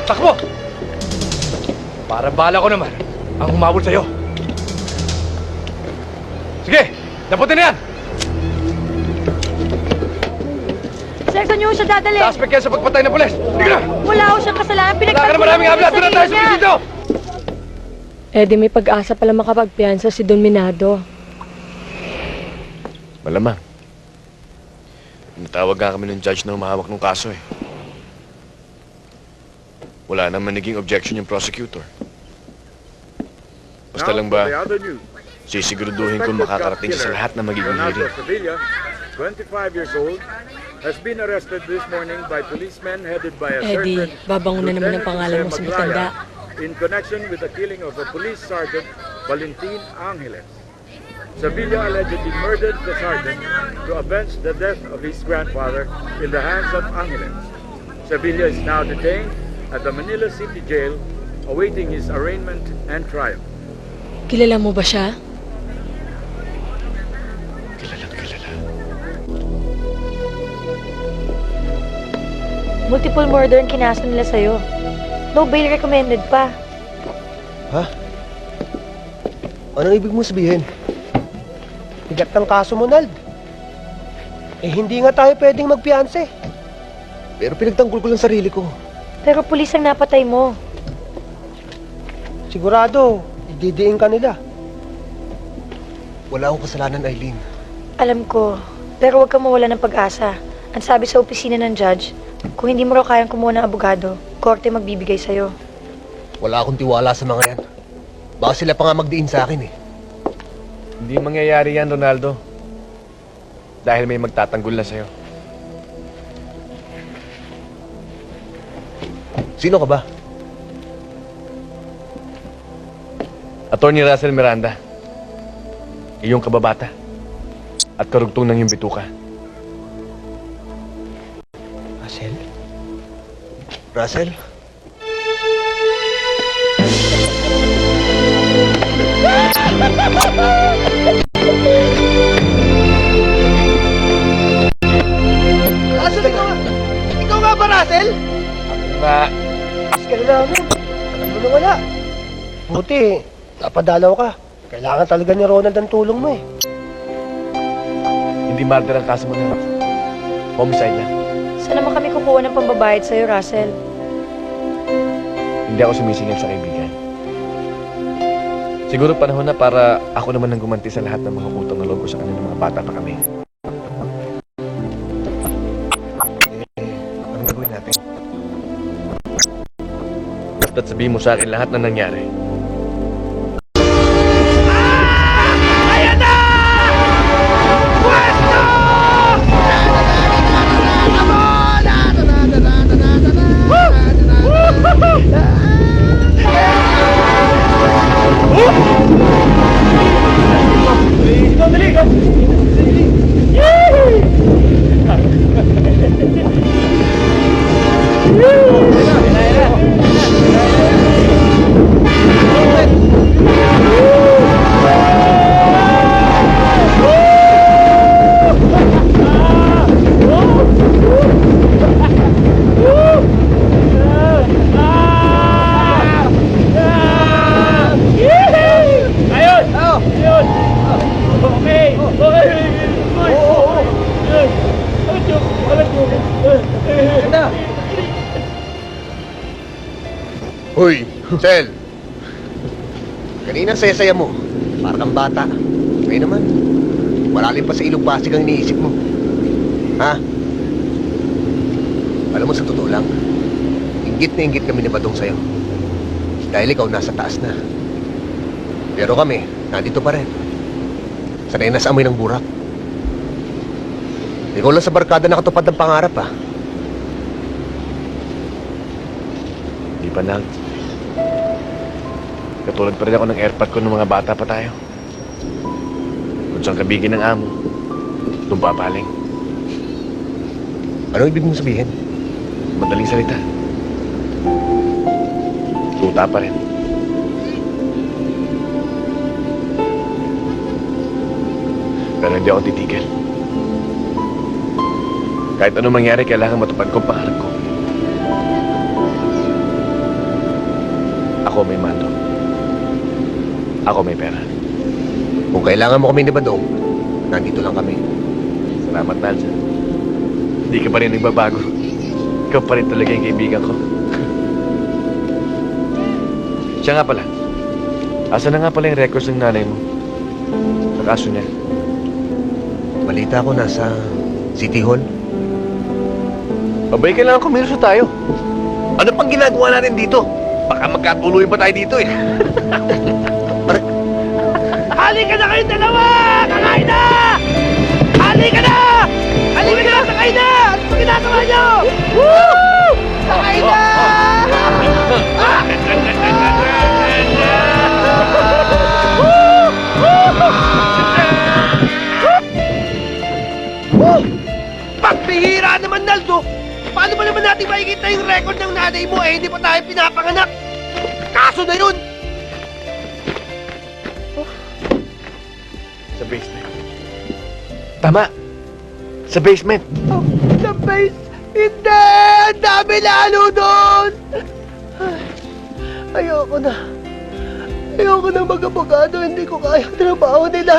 Takbo! Para bala ko naman ang humabol sa'yo. Sige, daputin na yan! Sir, saan niyo siya dadali? Suspect yan sa pagpatay ng pulis. Hindi ka na! Wala ko siyang kasalanan. Wala ka na maraming habla! Doon na tayo sa dito! Eh di may pag-asa pala makapagpiyansa si Don Minado. Malamang. Natawag nga kami ng judge na humahawak ng kaso eh. Wala naman naging objection yung prosecutor. Basta lang ba, sisiguraduhin kung makakarating siya sa lahat na magiging hearing. 25 years old, has been arrested this morning by policemen headed by a Eddie, certain babangon na naman ang pangalan mo sa matanda. in connection with the killing of a police sergeant, Valentin Angeles. Sevilla allegedly murdered the sergeant to avenge the death of his grandfather in the hands of Angeles. Sevilla is now detained at the Manila City Jail awaiting his arraignment and trial. Kilala mo ba siya? Kilalang kilala. Multiple murder ang kinasa nila sa'yo. No bail recommended pa. Ha? Anong ibig mo sabihin? Bigat ng kaso mo, Nald. Eh, hindi nga tayo pwedeng magpiyanse. Pero pinagtanggol ko lang sarili ko. Pero pulis ang napatay mo. Sigurado, ididiin ka nila. Wala akong kasalanan, Eileen. Alam ko, pero huwag kang mawala ng pag-asa. Ang sabi sa opisina ng judge, kung hindi mo raw kayang kumuha ng abogado, korte magbibigay sa'yo. Wala akong tiwala sa mga yan. Baka sila pa nga magdiin sa akin eh. Hindi mangyayari yan, Ronaldo. Dahil may magtatanggol na sa'yo. Sino ka ba? Attorney Russell Miranda. Iyong kababata. At karugtong ng iyong bituka. Russell? Russell? Russell, ikaw nga ba, Russell? Nga, Ka na namin. Alam mo na wala. Buti, napadalaw ka. Kailangan talaga ni Ronald ang tulong mo eh. hindi murder ang kaso mo na. Homicide lang. Saan naman kami kukuha ng pambabayad sa'yo, Russell? Hindi ako sumisingil sa kaibigan. Siguro panahon na para ako naman ang gumanti sa lahat ng mga utang na loob ko sa kanilang mga bata pa kami. Anong gagawin natin? Basta't sabihin mo sa akin lahat na nangyari. Hoy, Sel! Kanina saya-saya mo. Parang kang bata. Ngayon naman, malalim pa sa ilog pasig ang iniisip mo. Ha? Alam mo, sa totoo lang, inggit na inggit kami ni Badong sa'yo. Dahil ikaw nasa taas na. Pero kami, nandito pa rin. Sanay na sa amoy ng burak. Ikaw lang sa barkada nakatupad ng pangarap, ha? Di pa na. Katulad pa rin ako ng airpot ko ng mga bata pa tayo. Kung saan kabigin ng amo, doon papaling. Ano ibig mong sabihin? Madaling salita. Tuta pa rin. Pero hindi ako titigil. Kahit anong mangyari, kailangan matupad ko ang pangarap ko. Ako may mando. Ako may pera. Kung kailangan mo kami ni Badong, nandito lang kami. Salamat, Nalsa. Hindi ka pa rin nagbabago. Ikaw pa rin talaga yung kaibigan ko. Siya nga pala. Asa na nga pala yung records ng nanay mo? Sa kaso niya. Balita ko nasa City Hall. Babay, kailangan kumilos na tayo. Ano pang ginagawa natin dito? Baka magkatuloy pa tayo dito eh. Halika na kayong dalawa! Kakain na! Halika na! Halika na! Kakain na! Ano ba ginagawa nyo? Woo! Kakain na! Pagbihira naman, Naldo! Paano ba naman natin makikita yung record ng nanay mo eh hindi pa tayo pinapanganak? Kaso na yun! Sa basement. Tama. Sa basement. Oh, the base! Hindi! Ang dami lalo doon! Ayoko na. Ayoko na mag-abogado. Hindi ko kaya ang trabaho nila.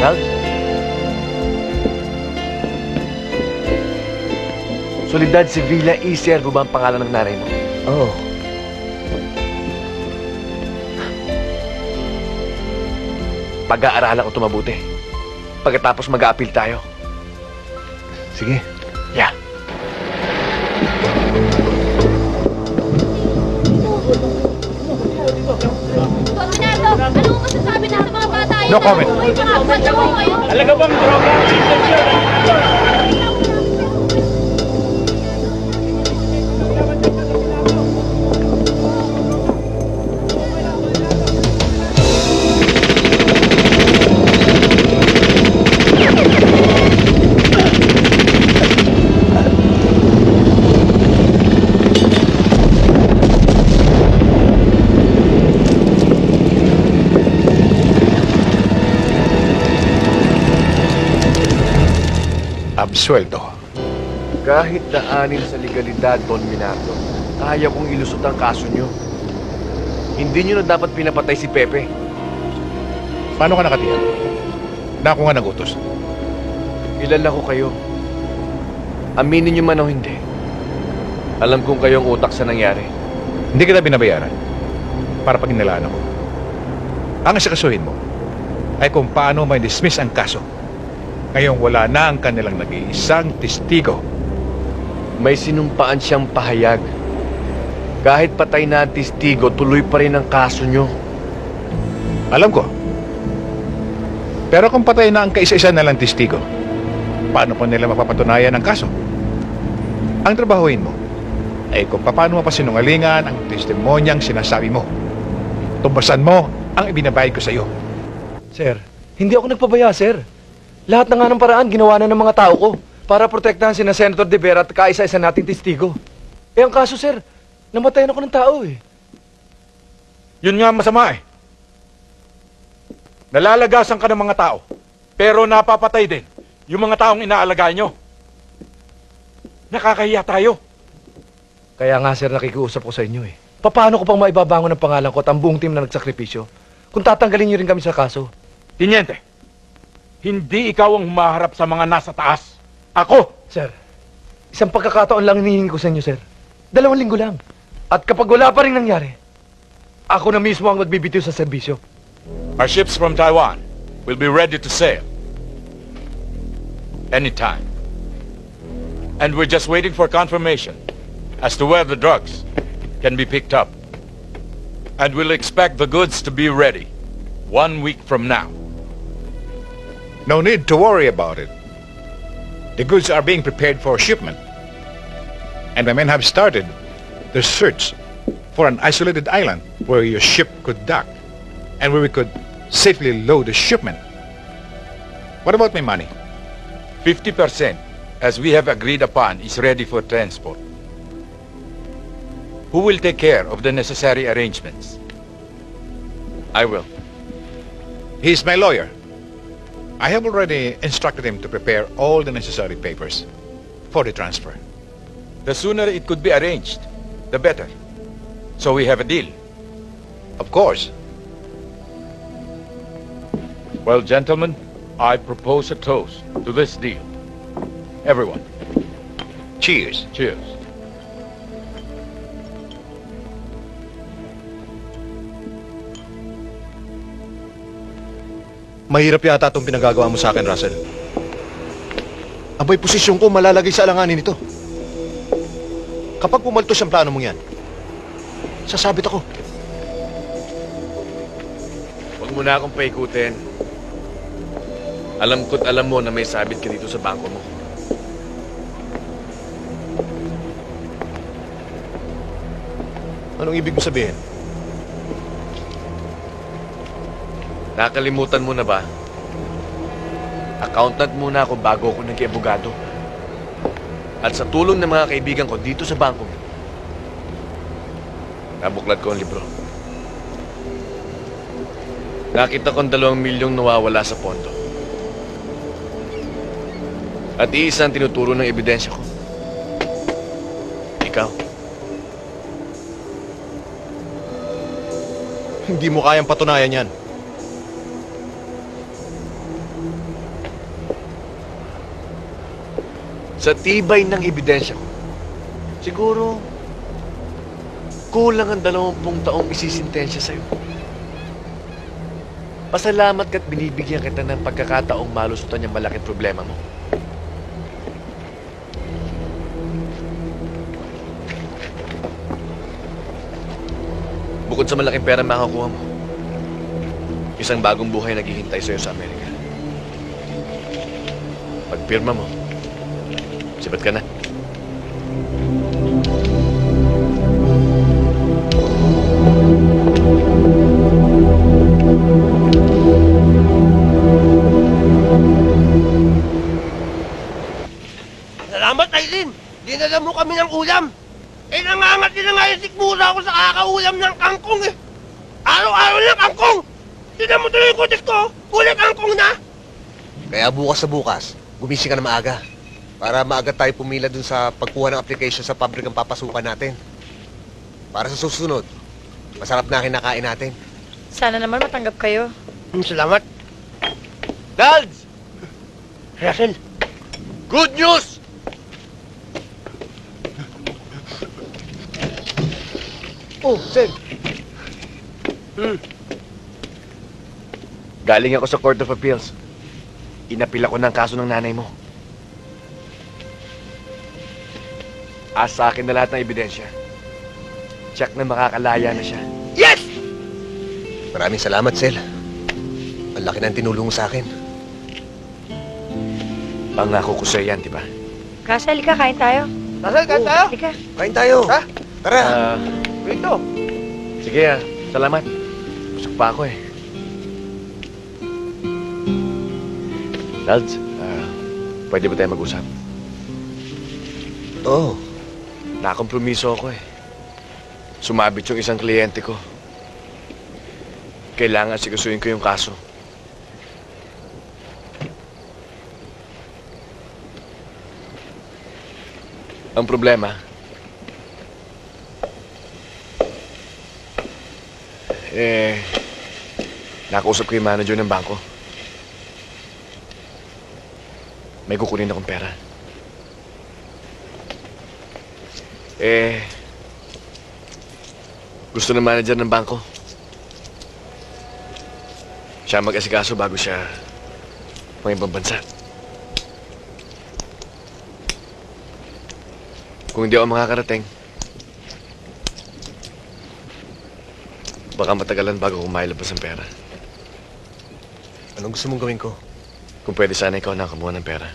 Nals? Solidad Sevilla E. Servo ba ang pangalan ng nanay mo? Oo. Pag-aaralan ko ito mabuti. Pagkatapos mag-a-appeal tayo. Sige. Yeah. Fernando, ano mo masasabi na sa mga bata yun? No comment. Uy, mga bata mo kayo. Talaga bang droga ang intensyon? Absuelto. Kahit daanin sa legalidad, Don Minardo, kaya kong ilusot ang kaso nyo. Hindi nyo na dapat pinapatay si Pepe. Paano ka nakatiyan? Na ako nga nagutos. Kilala ko kayo. Aminin nyo man o hindi. Alam kong kayong utak sa nangyari. Hindi kita binabayaran para paginilaan ako. Ang asikasuhin mo ay kung paano may dismiss ang kaso. Ngayong wala na ang kanilang nag-iisang testigo. May sinumpaan siyang pahayag. Kahit patay na ang testigo, tuloy pa rin ang kaso nyo. Alam ko. Pero kung patay na ang kaisa-isa na lang testigo, paano pa nila mapapatunayan ang kaso? Ang trabahuin mo ay kung paano mapasinungalingan ang testimonyang sinasabi mo. Tumbasan mo ang ibinabayad ko sa iyo. Sir, hindi ako nagpabaya, sir. Lahat na nga ng paraan ginawa na ng mga tao ko para protektahan si na Senator De Vera at kaisa-isa nating testigo. Eh ang kaso, sir, namatayan ako ng tao eh. Yun nga masama eh. Nalalagasan ka ng mga tao, pero napapatay din yung mga taong inaalagaan nyo. Nakakahiya tayo. Kaya nga, sir, nakikiusap ko sa inyo eh. Paano ko pang maibabangon ang pangalan ko at ang buong team na nagsakripisyo kung tatanggalin niyo rin kami sa kaso? Tiniente, hindi ikaw ang humaharap sa mga nasa taas. Ako! Sir, isang pagkakataon lang hinihingi ko sa inyo, sir. 2 linggo lang. At kapag wala pa rin nangyari, ako na mismo ang magbibitiw sa serbisyo. Our ships from Taiwan will be ready to sail anytime. And we're just waiting for confirmation as to where the drugs can be picked up. And we'll expect the goods to be ready 1 week from now. No need to worry about it. The goods are being prepared for shipment. And my men have started the search for an isolated island where your ship could dock and where we could safely load the shipment. What about my money? 50%, as we have agreed upon, is ready for transport. Who will take care of the necessary arrangements? I will. He's my lawyer. I have already instructed him to prepare all the necessary papers for the transfer. The sooner it could be arranged, the better. So we have a deal. Of course. Well, gentlemen, I propose a toast to this deal. Everyone, Cheers. cheers. Mahirap yata itong pinagagawa mo sa akin, Russell. Abay, posisyon ko malalagay sa alanganin nito. Kapag pumaltos ang plano mong yan, sasabit ako. Huwag mo na akong paikutin. Alam ko't alam mo na may sabit ka dito sa bangko mo. Anong ibig mo sabihin? Nakalimutan mo na ba? Accountant muna ako bago ako naging abogado. At sa tulong ng mga kaibigan ko dito sa bangko mo, nabuklat ko ang libro. Nakita ko ang 2 milyong nawawala sa pondo. At iisa ang tinuturo ng ebidensya ko. Ikaw. Hindi mo kayang patunayan yan. Sa tibay ng ebidensya ko, siguro kulang ang 20 taong isisintensya sa'yo. Pasalamat ka't binibigyan kita ng pagkakataong malusutan yung malaking problema mo. Bukod sa malaking pera makakuha mo, isang bagong buhay naghihintay sa'yo sa Amerika. Pagpirma mo, sibat ka na. Salamat, Aileen! Dinala mo kami ng ulam! Eh, nangangat din na nga yung sikmura ko sa kakaulam ng kangkong eh! Araw-araw ng kangkong! Tignan mo tuloy yung kutis ko! Kulay kangkong na! Kaya bukas sa bukas, gumising ka na maaga. Para maaga tayo pumila dun sa pagkuha ng application sa pabrikang papasukan natin. Para sa susunod, masarap na kinakain natin. Sana naman matanggap kayo. Salamat! Dads! Russell! Good news! Oh, Sir! Galing ako sa Court of Appeals. Inapil ako ng kaso ng nanay mo. Asa akin na lahat ng ebidensya. Check na makakalaya na siya. Yes! Maraming salamat, Sel. Ang laki ng tinulong mo sa akin. Pangako ko sa'yo yan, di ba? Russell, halika, kain tayo. Russell, kain tayo! Halika. Kain tayo. Ha? Tara. Rito! Sige salamat. Busog pa ako eh. Dads, pwede ba tayo mag-usap? Oo. Nakompromiso ako eh. Sumabit yung isang kliyente ko. Kailangan sigasuin ko yung kaso. Ang problema, nakausap ko yung manager ng bangko. May kukunin akong pera. Gusto ng manager ng bangko. Siya mag-asikaso bago siya pang ibang bansa. Kung hindi ako makakarating, baka matagalan bago kumailabas ang pera. Anong gusto mong gawin ko? Kung pwede sana ikaw nakamuha ng pera.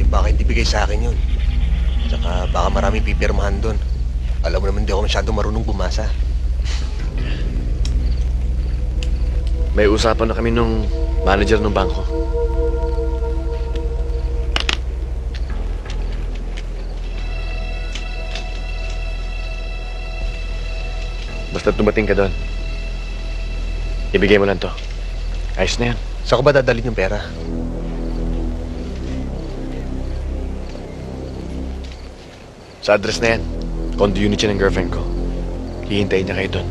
Baka hindi bigay sa akin yun. Tsaka baka maraming pipirmahan doon. Alam mo naman, hindi ako masyadong marunong bumasa. May usapan na kami nung manager ng bangko. Basta dumating ka doon, ibigay mo lang to. Ayos na yan. Saan ko ba dadalhin yung pera? Sa address na yan. Condo unit siya ng girlfriend ko. Hihintayin niya kayo doon.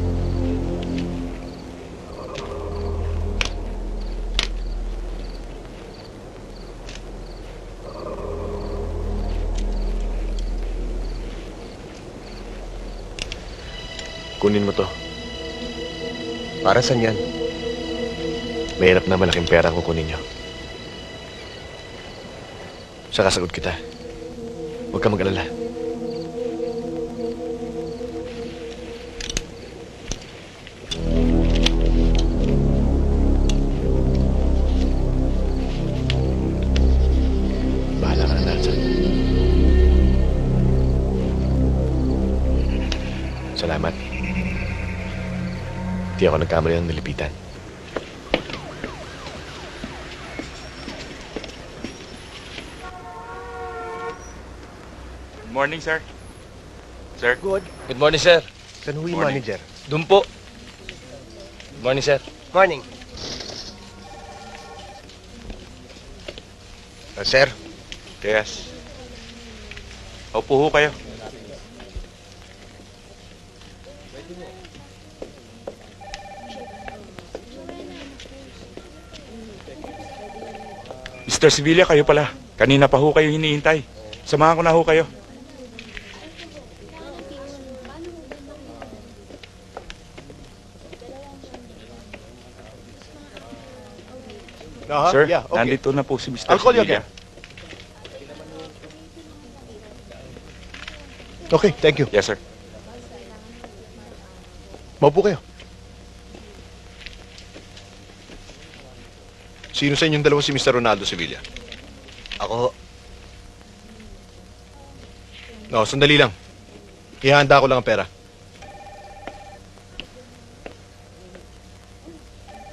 Kunin mo to. Para saan yan? Mahirap na malaking pera ang kukunin niyo. Saka sagot kita. Huwag ka mag-alala. Bahala ka na, Nelson. Salamat. Di ako nagkamali ng nilipitan. Good morning, sir. Sir? Good morning, sir. Saan ho yung Morning. manager? Doon po. Good morning, sir. Morning. Sir, Yes. Opo ho kayo. Mr. Sevilla, kayo pala. Kanina pa ho kayo hinihintay. Samahan ko na ho kayo. no, Sir, yeah, okay. nandito na po si Mr. I'll call you Sevilla. again. Okay, thank you. Yes, sir. Maupo kayo. Sino sa inyong dalawa si Mr. Ronaldo Sevilla? Ako. No, sandali lang. Ihanda ko lang ang pera.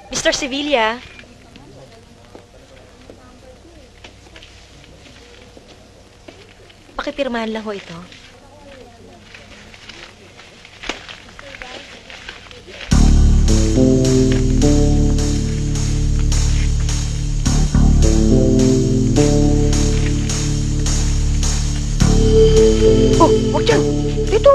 Mr. Sevilla. Pakipirmahan lang ho ito. Oh, huwag dyan! Dito!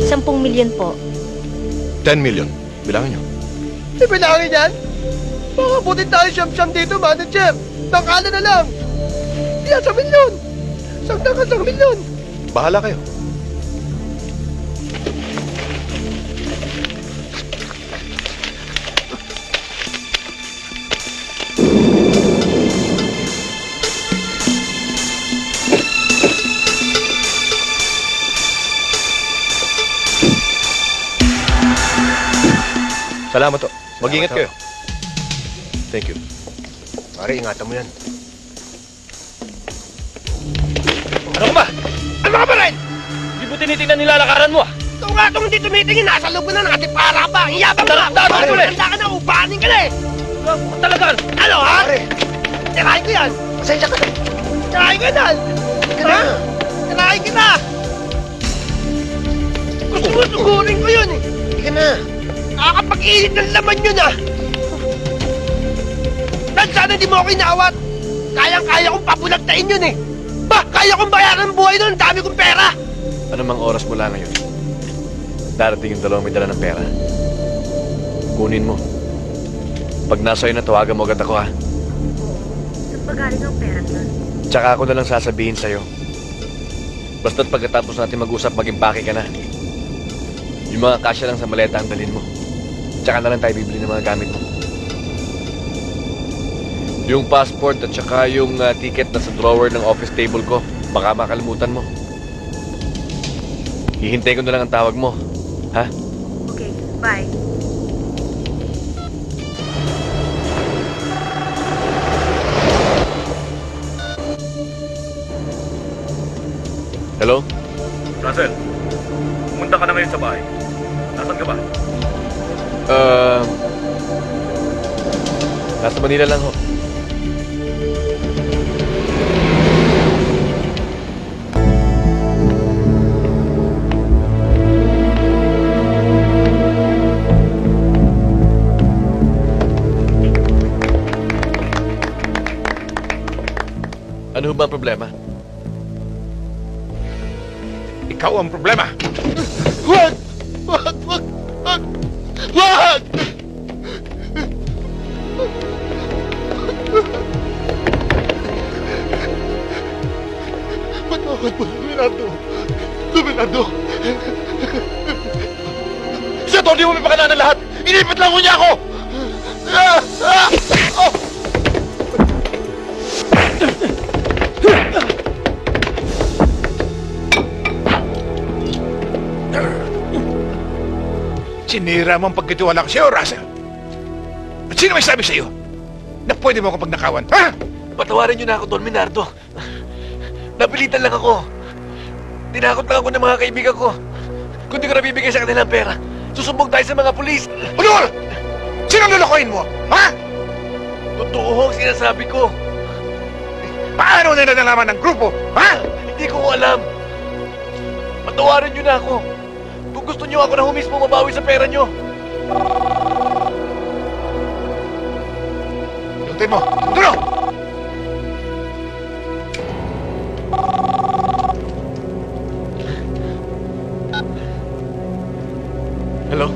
₱10 million po. 10 million. Bilangin nyo. Ibilangin yan? Baka butin tayo siyam-siyam dito, manager. Tangkala na lang. Yan, 1,000,000. Sagdan ka 1,000,000. Bahala kayo. Salamat to. Mag-ingat kayo. Thank you. Pare, ingatan mo yan. Ano ka ba? Ano ka ba rin? Hindi mo tinitingnan nilalakaran mo ah! Ito nga itong hindi tumitingin. Nasa loob na nakatipara pa. Ang yabang mo. Handa ka na, upanin ka na eh. Talaga! Ano ha? Pare, Tirahin ko yan. pasensya ka na. Tirahin ko yan. Ka na. Tirahin kita. Gusto mo sugurin ko yun eh. Hindi ka na. Nakakapag-init ng laman yun ah. Dahil sana di mo ako inawat. Kayang-kaya kong papulagtain yun eh. Ba, kaya kong bayaran ang buhay nun. Ang dami kong pera. Ano mang oras mula ngayon? Darating yung dalawang may dala ng pera. Kunin mo. Pag nasa iyo na, tawagan mo agad ako, ha? Saan ba galing ang pera na? Tsaka ako na lang sasabihin sa'yo. Basta't pagkatapos natin mag-usap, mag-impake ka na. Yung mga kasya lang sa maleta ang dalhin mo. Tsaka na lang tayo bibili ng mga gamit mo. Yung passport at tsaka yung ticket na sa drawer ng office table ko, baka makalimutan mo. Hihintay ko na lang ang tawag mo. Ha? Okay, bye. Hello? Russell, pumunta ka na ngayon sa bahay. Nasaan ka ba? Nasa Manila lang ho. Ano ho ba ang problema? Ikaw ang problema. Wag! Wag! Wag! Wag! Wag! Patawad mo, Dominado. Dominado. Sa to, di mo may pakalanan lahat. Inipit lang ko niya ako. Oh! Sinira mo ang pagkitiwala ko sa'yo, Russell. At sino may sabi sa'yo na pwede mo akong pagnakawan, ha? Patawarin niyo na ako, Don Minardo. Napilitan lang ako. Tinakot lang ako ng mga kaibigan ko. Kung di ko nabibigay sa kanila ang pera, susumbong tayo sa mga pulis. Ulol! Sino lulukoyin mo, ha? Totoo ho ang sinasabi ko. Paano nila nalaman ng grupo, ha? Hindi ko alam. Patawarin niyo na ako. Kung gusto niyo ako na mismo mabawi sa pera niyo. Lutin mo! Tulo! Hello?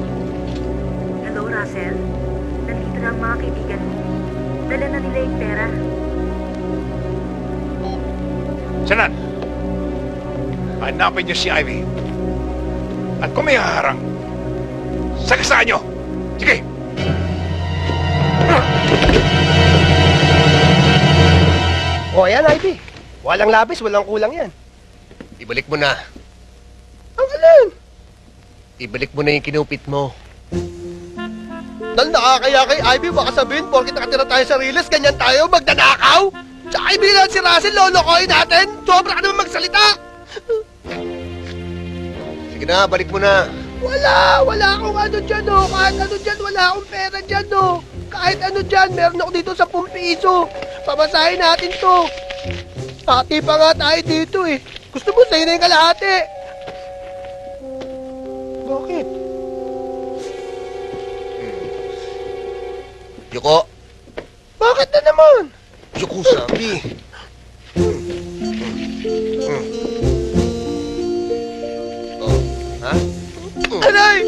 Hello, Russell. Nandito na ang mga kaibigan mo. Dala na nila yung pera. Sanan? Hanapin niyo si Ivy. At kung may haharang, sagasaan niyo! Sige! O yan, Ivy. Walang labis, walang kulang yan. Ibalik mo na. Ang alin? Ibalik mo na yung kinupit mo. Nang nakakaya kay Ivy, baka sabihin, porkit nakatira tayo sa Riles, ganyan tayo, magdanakaw? Sa kaibigan si Russell, lolokohin natin. Sobra ka naman magsalita. Sige na, balik mo na. Wala akong ano dyan, oh. Kahit ano dyan, wala akong pera dyan, oh. Kahit ano dyan, meron ako dito 10 piso. Pamasahin natin to. Hati pa nga tayo dito, eh. Gusto mo sa'yo na yung kalahati. Bakit? Yuko. Bakit na naman? Yuko sabi. Oh, ha? Aray!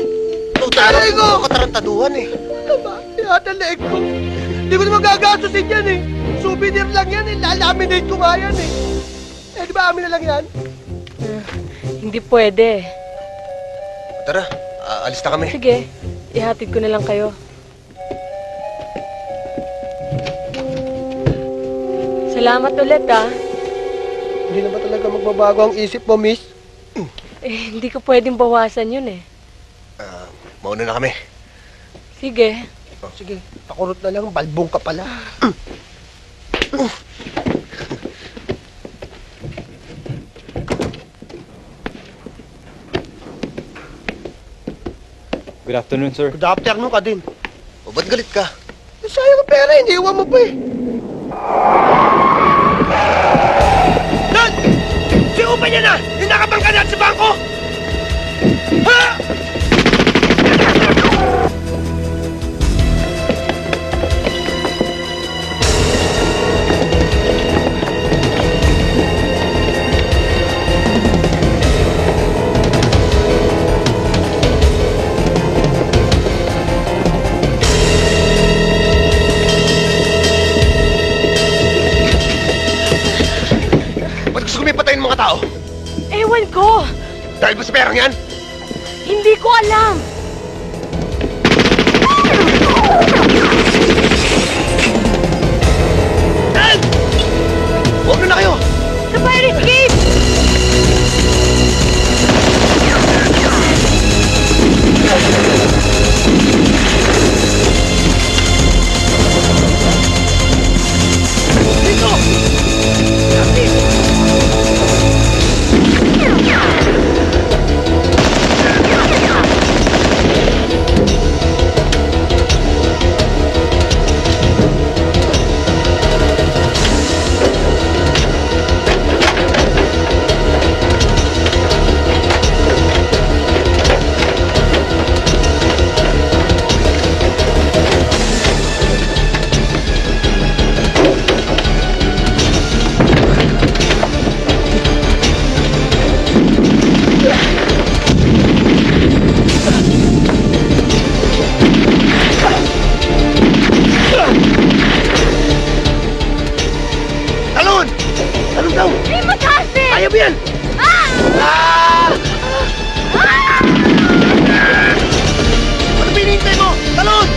Aray ko! Katarantaduhan eh. Tama, yata leeg ko. Hindi ko naman gagastusin yan, eh. Souvenir lang yan, eh. Lalaminate ko nga yan, eh. Eh, di ba amin na lang yan? Hindi pwede. Tara, alis na kami. Sige, ihatid ko na lang kayo. Salamat ulit, ah. Hindi na ba talaga magbabago ang isip mo, miss? Eh, hindi ko pwedeng bawasan yun, eh. Mauna na kami. Sige. Sige, pakurot na lang. Balbong ka pala. Good afternoon, sir. Good afternoon ka din. O, ba't galit ka? Eh, sayang ang pera, hindi iwan mo pa eh. Nan! Si Upa niya na! Hinakabang ka na sa bangko! Ha! Ba't gusto ko may patayin mga tao? Ewan ko! Dahil ba sa perang yan? Hindi ko alam! Dad! Huwag na kayo! The fire escape! Dito! Kaya mo yan! Ano pinintay mo? Talon!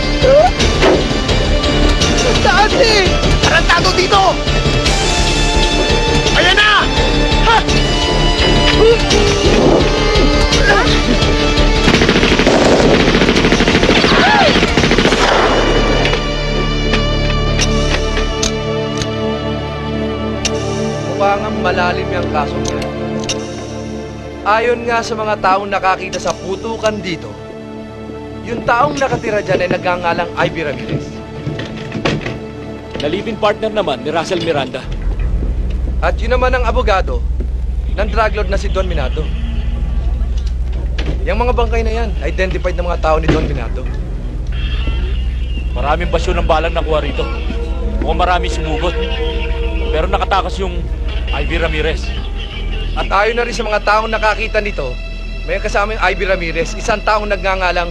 Dati! Tarantado dito! Ayan na! Ha! Mukha nga malalim yung kaso niya. Ayon nga sa mga taong nakakita sa putukan dito, yung taong nakatira dyan ay nagngangalang Ivy Ramirez. Na-live-in partner naman ni Russell Miranda. At yun naman ang abogado ng drug lord na si Don Minado. Yung mga bangkay na yan, identified ng mga tao ni Don Minado. Maraming basyo ng balang nakuha rito. Mukhang marami sumugot. Pero nakatakas yung Ivy Ramirez. At ayon na rin sa mga taong nakakita nito, may kasama yung Ivy Ramirez, isang taong nagngangalang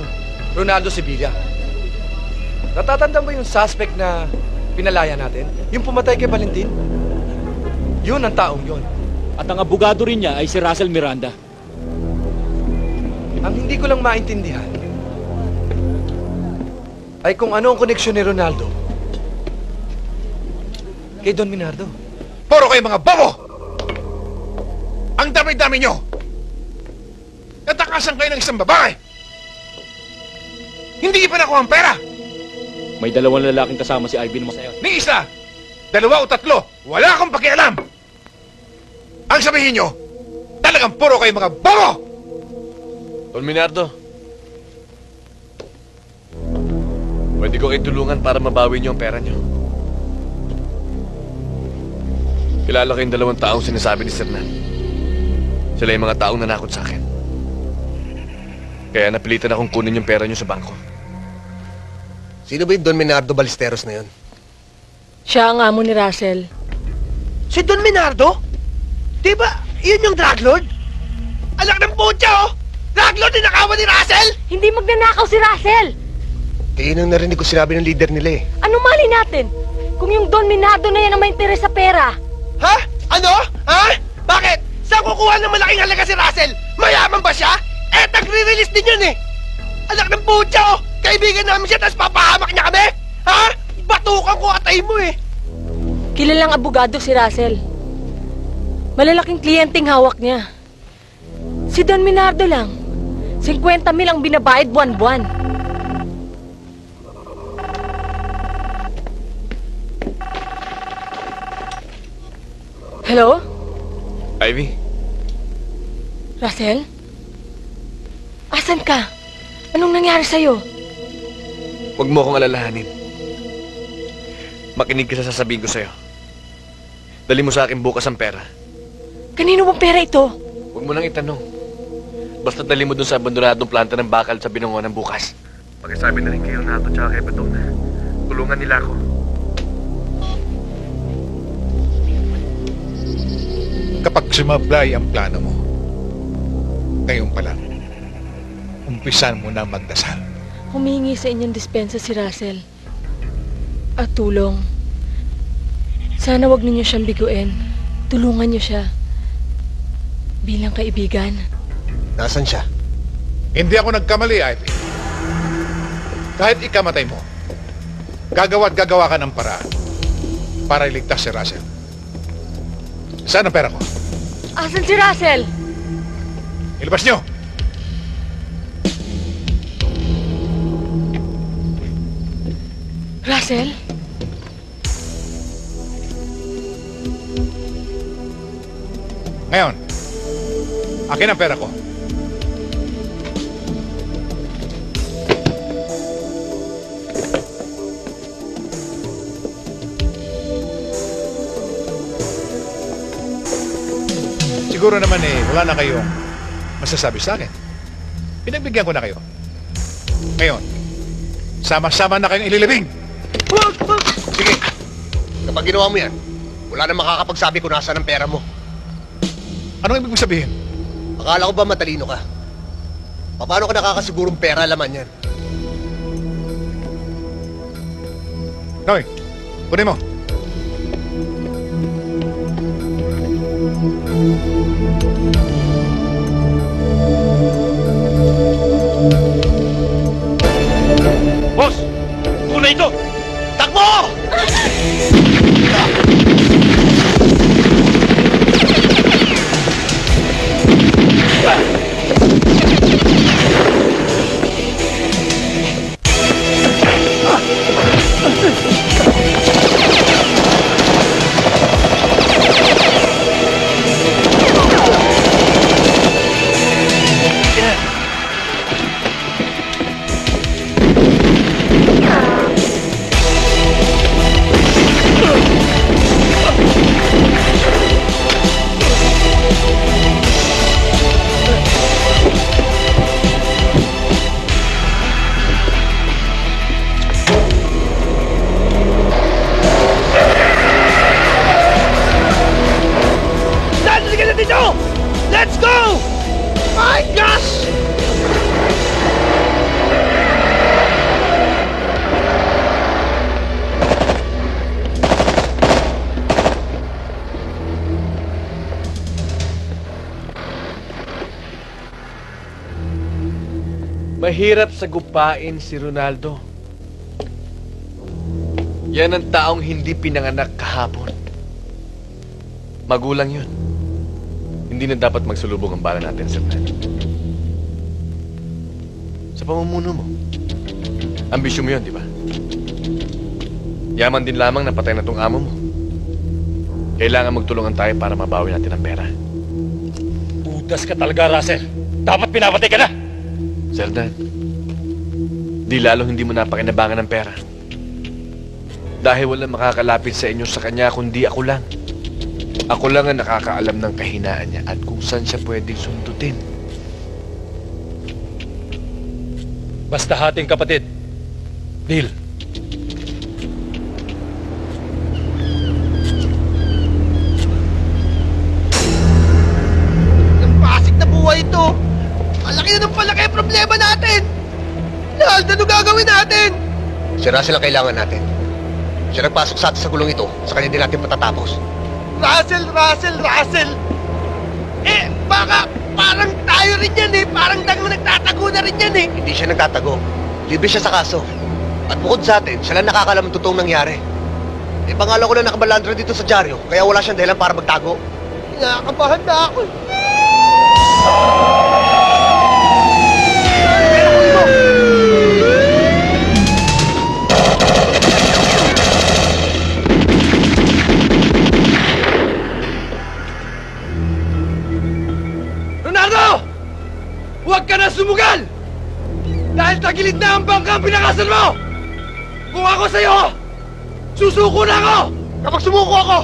Ronaldo Sevilla. Natatandaan ba yung suspect na pinalaya natin? Yung pumatay kay Valentin? Yun ang taong yun. At ang abogado rin niya ay si Russell Miranda. Ang hindi ko lang maintindihan ay kung ano ang koneksyon ni Ronaldo kay Don Minardo. Puro kayo mga bobo! Ang dami-dami nyo! Natakasan kayo ng isang babae! Hindi pa nakuha ang pera! May dalawang lalaking kasama si Ivy naman sa'yo. Ni isa, dalawa o tatlo, wala akong pakialam! Ang sabihin nyo, talagang puro kayo mga bobo! Don Minardo, pwede ko kayo tulungan para mabawi niyo ang pera niyo. Kilala kayong dalawang taong sinasabi ni Sernan. Sila yung mga taong nanakot sa akin. Kaya napilitan akong kunin yung pera niyo sa bangko. Sino ba yung Don Minardo Ballesteros na yun? Siya ang amo ni Russell. Si Don Minardo? Di ba yun yung drug lord? Alak ng putya, oh! Drug lord din nakawan ni Russell! Hindi magnanakaw si Russell! Eh, yun ang narinig ko sinabi ng leader nila eh. Ano mali natin? Kung yung Don Minado na yan ang may interes sa pera. Ha? Ano? Ha? Bakit? Saan kukuha ng malaking halaga si Russell? Mayaman ba siya? Eh, nagre-release din yun eh! Alak ng putya, oh! Kaibigan namin siya, tapos papahamak niya kami? Ha? Batukan ko atay mo eh! Kilalang abogado si Russell. Malalaking kliyenteng hawak niya. Si Don Minardo lang. 50,000 ang binabayad buwan-buwan. Hello? Ivy, Russell? Asan ka? Anong nangyari sa'yo? huwag mo akong alalahanin. Makinig ka sa sasabihin ko sa'yo. Dali mo sa akin bukas ang pera. Kanino bang pera ito? Huwag mo nang itanong. Basta dali mo dun sa abandonadong planta ng bakal sa Binangonan bukas. Pagkasabi na rin kay Renato tsaka kay Batong na tulungan nila ako. Kapag sumablay ang plano mo, ngayon pa lang, umpisan mo na magdasal. Humingi sa inyong dispensa si Russell. At tulong. Sana wag ninyo siyang biguin. Tulungan niyo siya. Bilang kaibigan. Nasaan siya? Hindi ako nagkamali, Ivy. Kahit ikamatay mo, gagawa ka ng paraan para iligtas si Russell. Saan ang pera ko? Asan si Russell? Ilabas nyo! Russell? Ngayon, akin ang pera ko. Siguro naman wala na kayong masasabi sa akin. Pinagbigyan ko na kayo. Ngayon, sama-sama na kayong ililibing. Sige. Kapag ginawa mo yan, wala na makakapagsabi kung nasaan ang pera mo. Anong ibig sabihin? Akala ko ba matalino ka? Paano ka nakakasigurong pera laman yan? Noy, kunin mo. Mahirap sagupain si Ronaldo. Yan ang taong hindi pinanganak kahapon. Magulang yun. Hindi na dapat magsulubong ang bala natin, Sir Ned. Sa pamumuno mo, ambisyon mo yun, di ba? Yaman din lamang na patay na tong amo mo. Kailangan magtulungan tayo para mabawi natin ang pera. Udas ka talaga, Russell. Dapat pinapatay ka na! Sir Dan, di lalong hindi mo napakinabangan ng pera. Dahil walang makakalapit sa inyo sa kanya kundi ako lang. Ako lang ang nakakaalam ng kahinaan niya at kung saan siya pwedeng sundutin. Basta hating kapatid. Deal. Ang pasig na buhay ito. Malaki na ng palaki ang problema natin. Lahat na gagawin natin. Si Russell ang kailangan natin. Siya nagpasok sa atin sa gulong ito. Sa kanya din natin matatapos. Russell! Eh, baka parang tayo rin yan eh. Parang nagtatago na rin yan eh. Hindi siya nagtatago. Libre siya sa kaso. At bukod sa atin, siya lang nakakalam ng totoong nangyari. Eh, pangalan ko lang nakabalandra dito sa dyaryo, kaya wala siyang dahilan para magtago. Nakakabahan na ako. Ronaldo! Huwag ka na sumugal! Dahil tagilid na ang bangkang pinakasan mo! Kung ako sa'yo, susuko na ako! Kapag sumuko ako,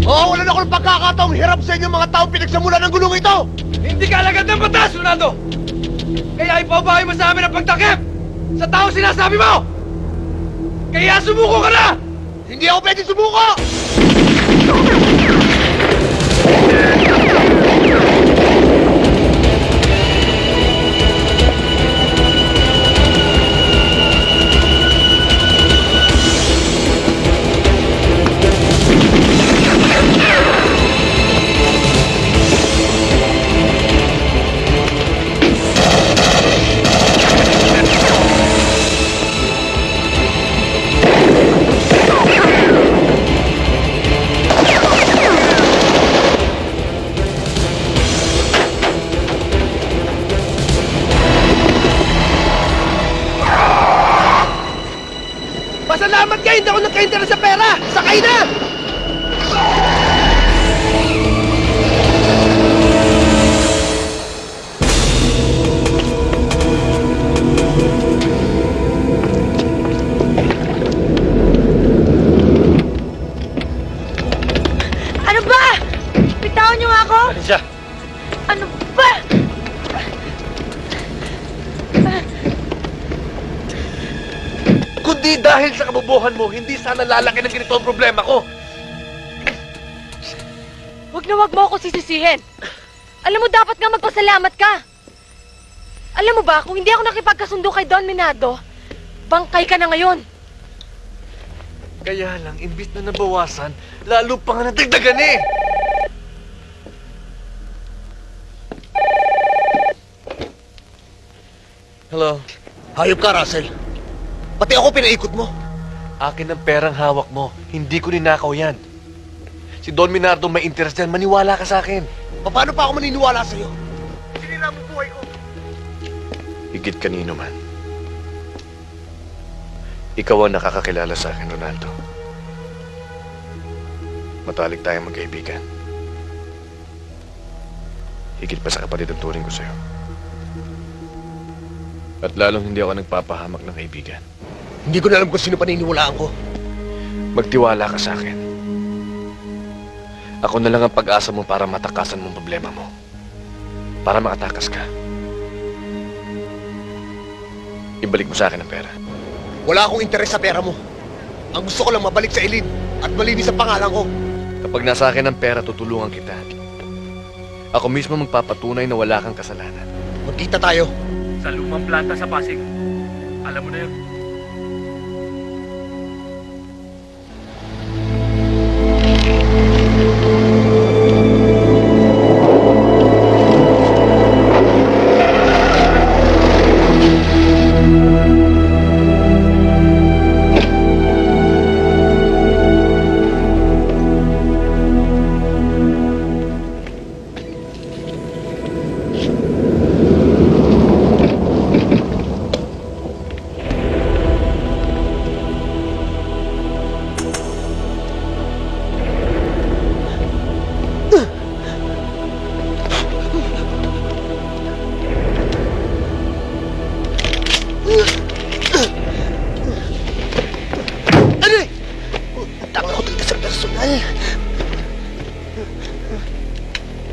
wala na ako ng pagkakataong hirap sa inyo mga taong pinagsamulan ng gulong ito! Hindi ka alagad ng batas, Ronaldo! Kaya ipabahay mo sa amin ang pagtakip sa taong sinasabi mo! Kaya sumuko ka na! Hindi ako pwede sumuko! Pasalamat ka, hindi ako nagka-interest sa pera. Sakay na! Ano ba? Bitawan niyo nga ako! Alin siya? Ano ba? Kundi dahil sa kabubuhan mo, hindi sana lalaki ng ganito ang problema ko. Huwag na huwag mo ako sisisihin. Alam mo, dapat nga magpasalamat ka. Alam mo ba, kung hindi ako nakipagkasundo kay Don Minado, bangkay ka na ngayon. Kaya lang, imbis na nabawasan, lalo pa nga nadagdagan eh. Hello? Hayop ka, Russell. Pati ako pinaikot mo. Akin ang perang hawak mo. Hindi ko ninakaw yan. Si Don Minardo may interest yan. Maniwala ka sa akin. Paano pa ako maniniwala sa'yo? Sinira mo buhay ko. Higit kanino man. Ikaw ang nakakakilala sa akin, Ronaldo. Matalik tayong magkaibigan. Higit pa sa kapatid ang turing ko sa'yo. At lalong hindi ako nagpapahamak ng kaibigan. Hindi ko na alam kung sino paniniwalaan ko. Magtiwala ka sa akin. Ako na lang ang pag-asa mo para matakasan mong problema mo. Para makatakas ka. Ibalik mo sa akin ang pera. Wala akong interes sa pera mo. Ang gusto ko lang mabalik sa elite at malinis ang pangalan ko. Kapag nasa akin ang pera, tutulungan kita. Ako mismo magpapatunay na wala kang kasalanan. Magkita tayo. Sa lumang planta sa Pasig. Alam mo na yun.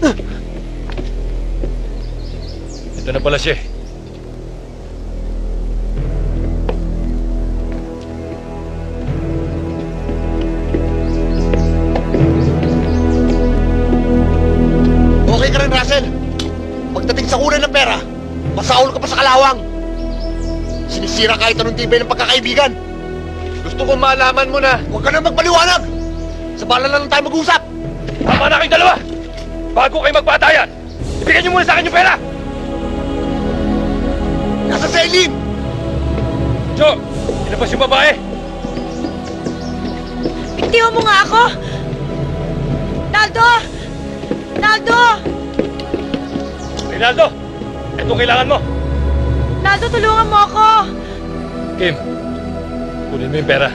Ito na pala siya. Okay ka rin, Russell. Pagdating sa kulay ng pera, masaul ka pa sa kalawang. Sinisira kahit anong tibay ng pagkakaibigan. Gusto ko malaman mo na. Huwag ka na magpaliwanag. Sa bala na lang tayo mag-usap. Tama na kayong dalawa! Bago kayo magpatayan, ibigay niyo muna sa akin yung pera! Nasa sa Eileen! Jo, ilabas yung babae! Bitiwan mo nga ako! Naldo! Naldo! Rinaldo, ito kailangan mo. Naldo, tulungan mo ako! Kim, kunin mo yung pera.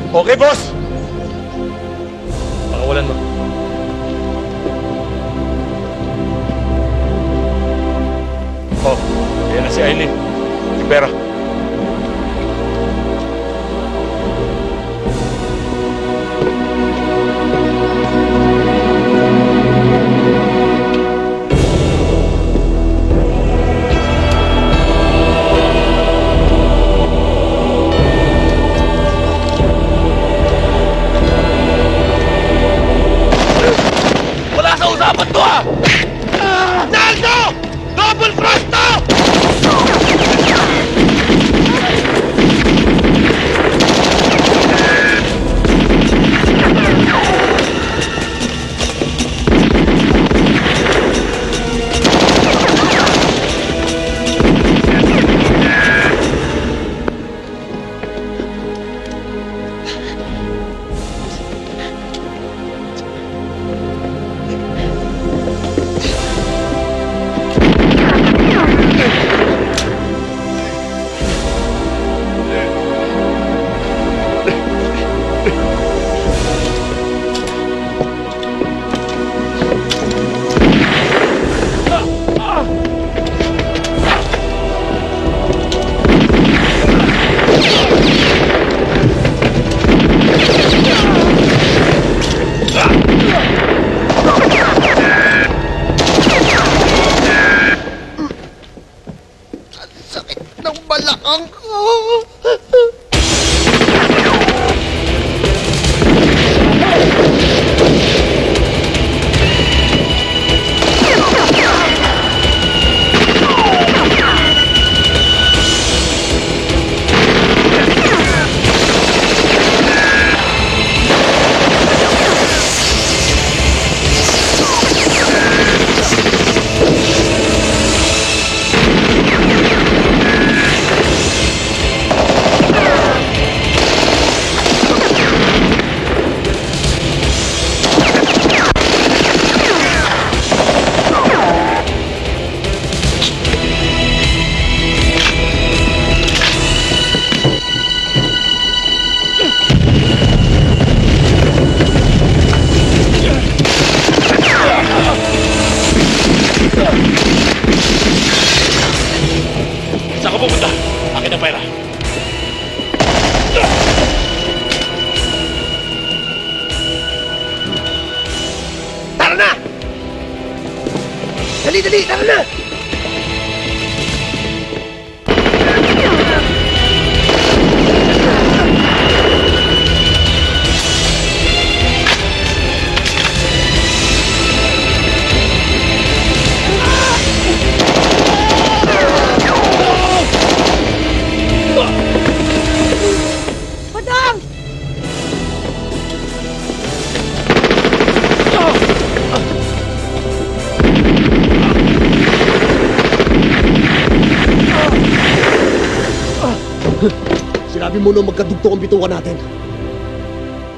Okay, boss! Pakawalan mo. Oh, ayan na si Eileen. Yung pera. Wala sa usapan to ah! Naldo! Double cross to! Sakit ng balakang ko! Saan ka pupunta? Akin ang pera. Tara na! Dali, dali! Tara na! Padang! Sinabi mo nung magkadugtong ang bitukan natin.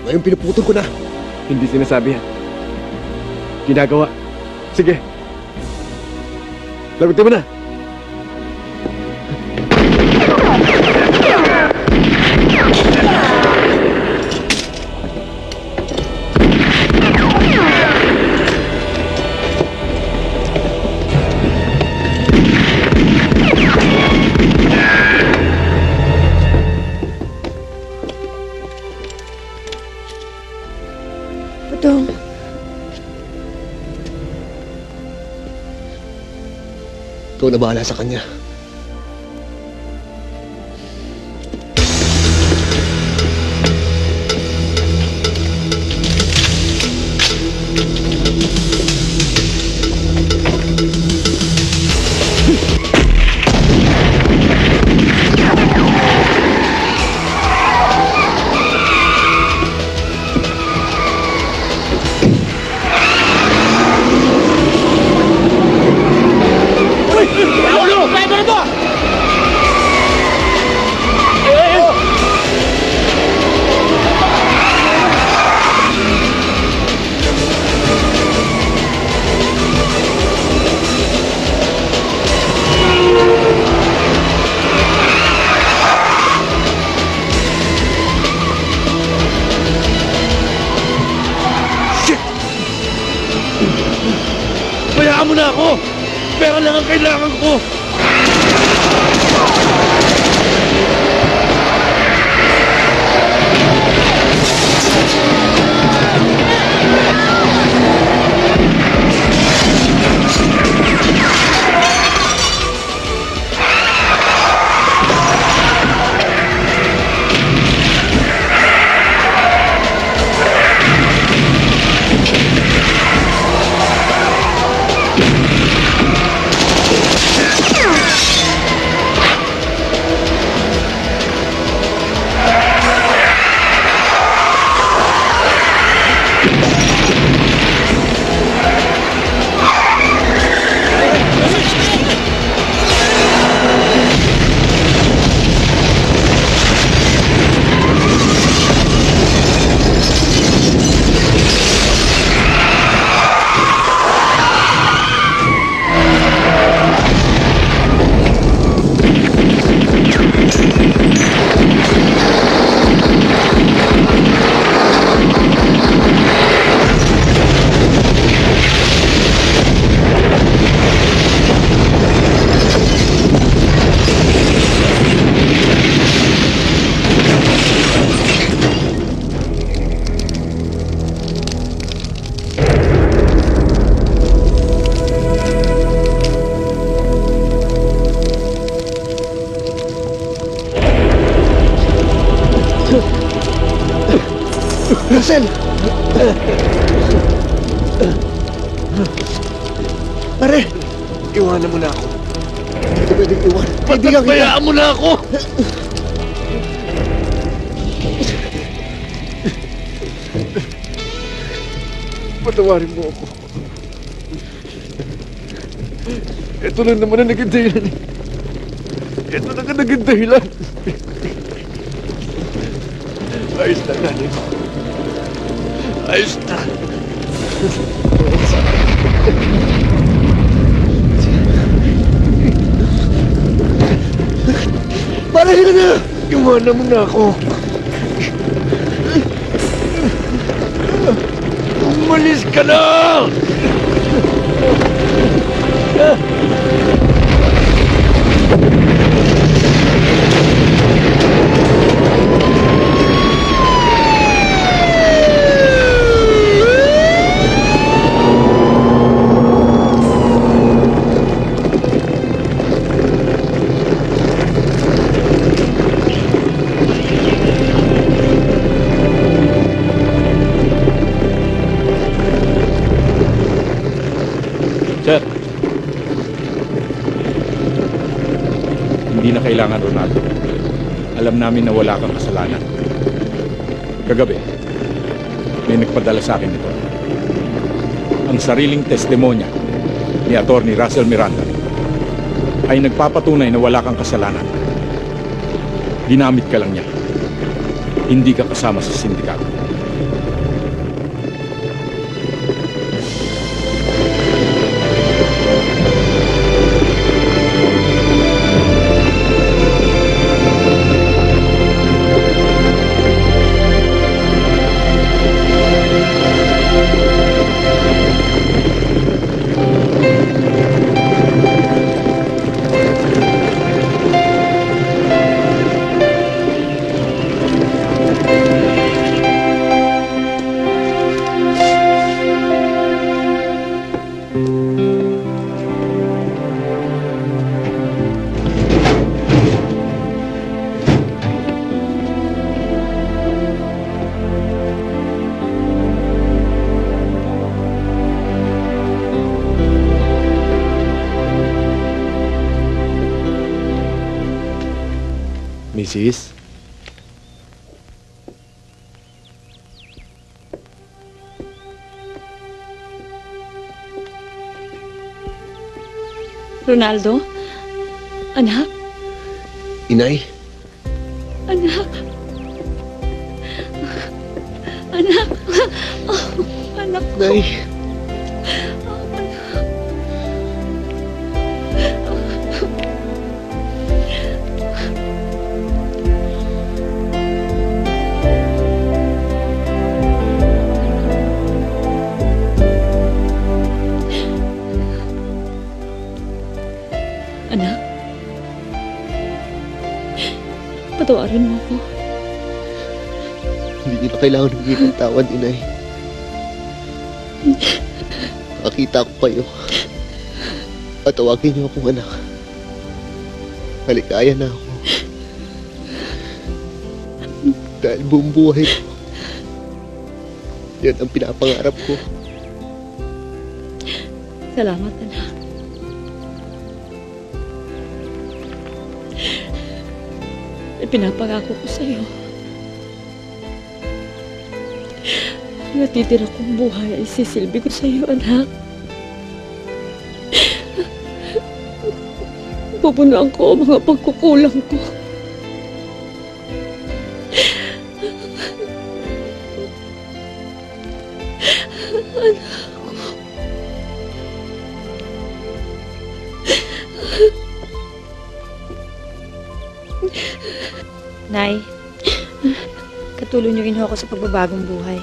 Ngayon pinuputol ko na. Hindi sinasabi yan. Ginagawa. Sige. Lagutin mo na. Dong, Ikaw na bahala sa kanya. Bayaan mo na ako! Pera lang ang kailangan ko! Russell! Pare! Iwanan mo na ako. Hindi ka pwedeng iwan. Kaibigan kita. Bayaan mo na ako! Patawarin mo ako. Ito lang naman ang naging dahilan. Ito na ka naging dahilan. Ayos na, nanay mo. Ayos na. Pare ka na! Iwanan mo na ako. Umalis ka na! Sir, hindi na kailangan, Ronaldo. Alam namin na wala kang kasalanan. Kagabi, may nagpadala sa akin ito. Ang sariling testimonya ni Atty. Russell Miranda ay nagpapatunay na wala kang kasalanan. Ginamit ka lang niya. Hindi ka kasama sa sindikato. Mrs.? Ronaldo? Anak? Inay? Anak? Anak? Oh, anak ko. Nay? Anak? Patawarin mo ako. Hindi niyo na kailangan humingi ng tawad, Inay. Makita ko kayo. Patawagin niyo akong anak. Maligaya na ako. Dahil buong buhay ko, yan ang pinapangarap ko. Salamat, anak. Pinapangako ko sa'yo. Natitira kong buhay ay sisilbi ko sa'yo, anak. Pupunuan ko ang mga pagkukulang ko. Nay, katulong niyo rin ho ako sa pagbabagong buhay.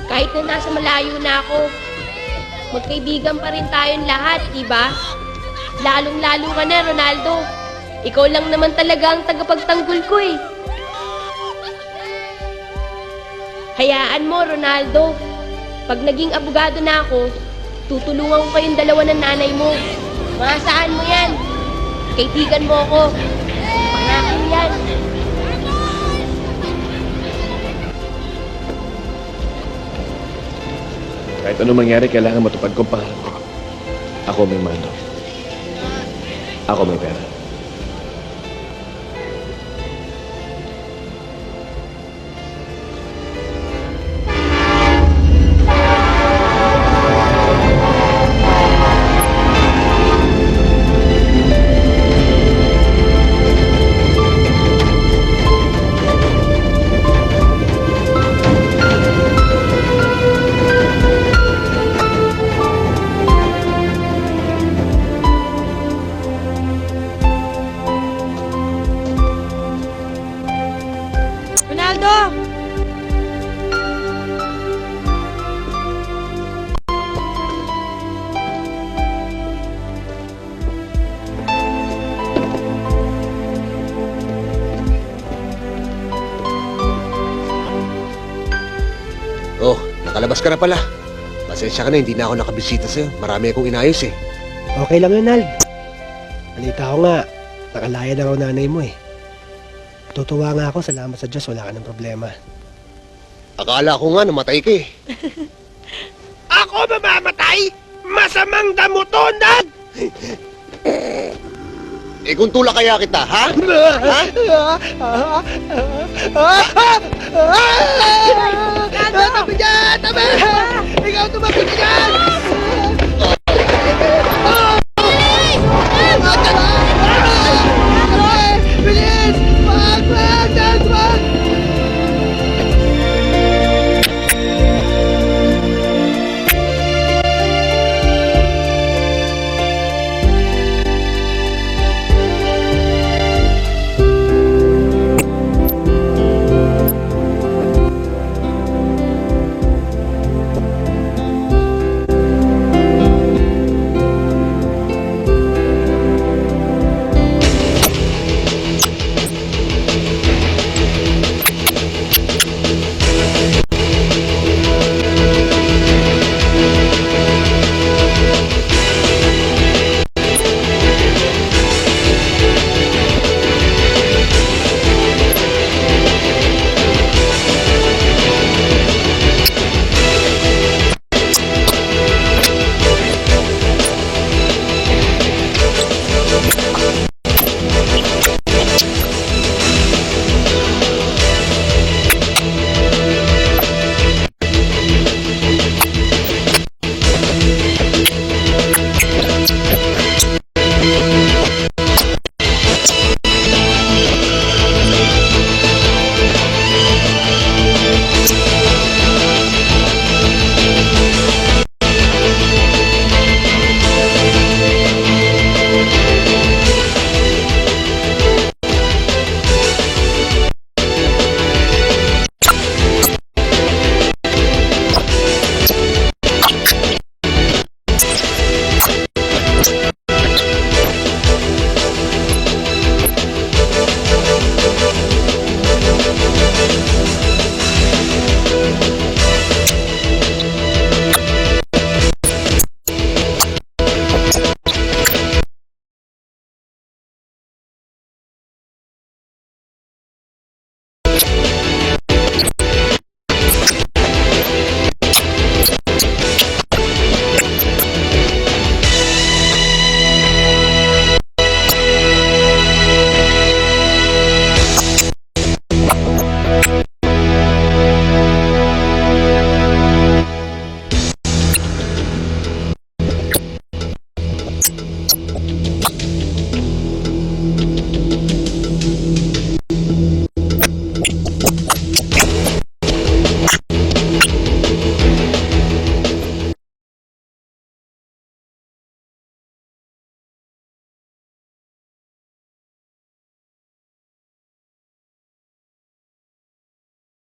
Kahit na nasa malayo na ako, magkaibigan pa rin tayong lahat, diba? Lalong-lalo ka na, Ronaldo. Ikaw lang naman talaga ang tagapagtanggol ko eh. Hayaan mo, Ronaldo. Pag naging abogado na ako, tutulungan ko kayong dalawa ng nanay mo. Maasahan mo yan. Kaibigan mo ako. Pangako yan. Kahit anong mangyari, kailangan matupad ko ang pangarap ko. Ako may mando. Ako may pera. Ronaldo! Oh, nakalabas ka na pala. Pasensya ka na, hindi na ako nakabisita sa'yo. Marami akong inayos eh. Okay lang yun, Nald. Balita ko nga, nakalaya na raw nanay mo eh. Tutuwa nga ako, salamat sa Diyos, wala ka ng problema. Akala ko nga namatay ka eh. Ako mamamatay? Masamang damo to, Nald! Eh kung tulak kaya kita, ha? Ha?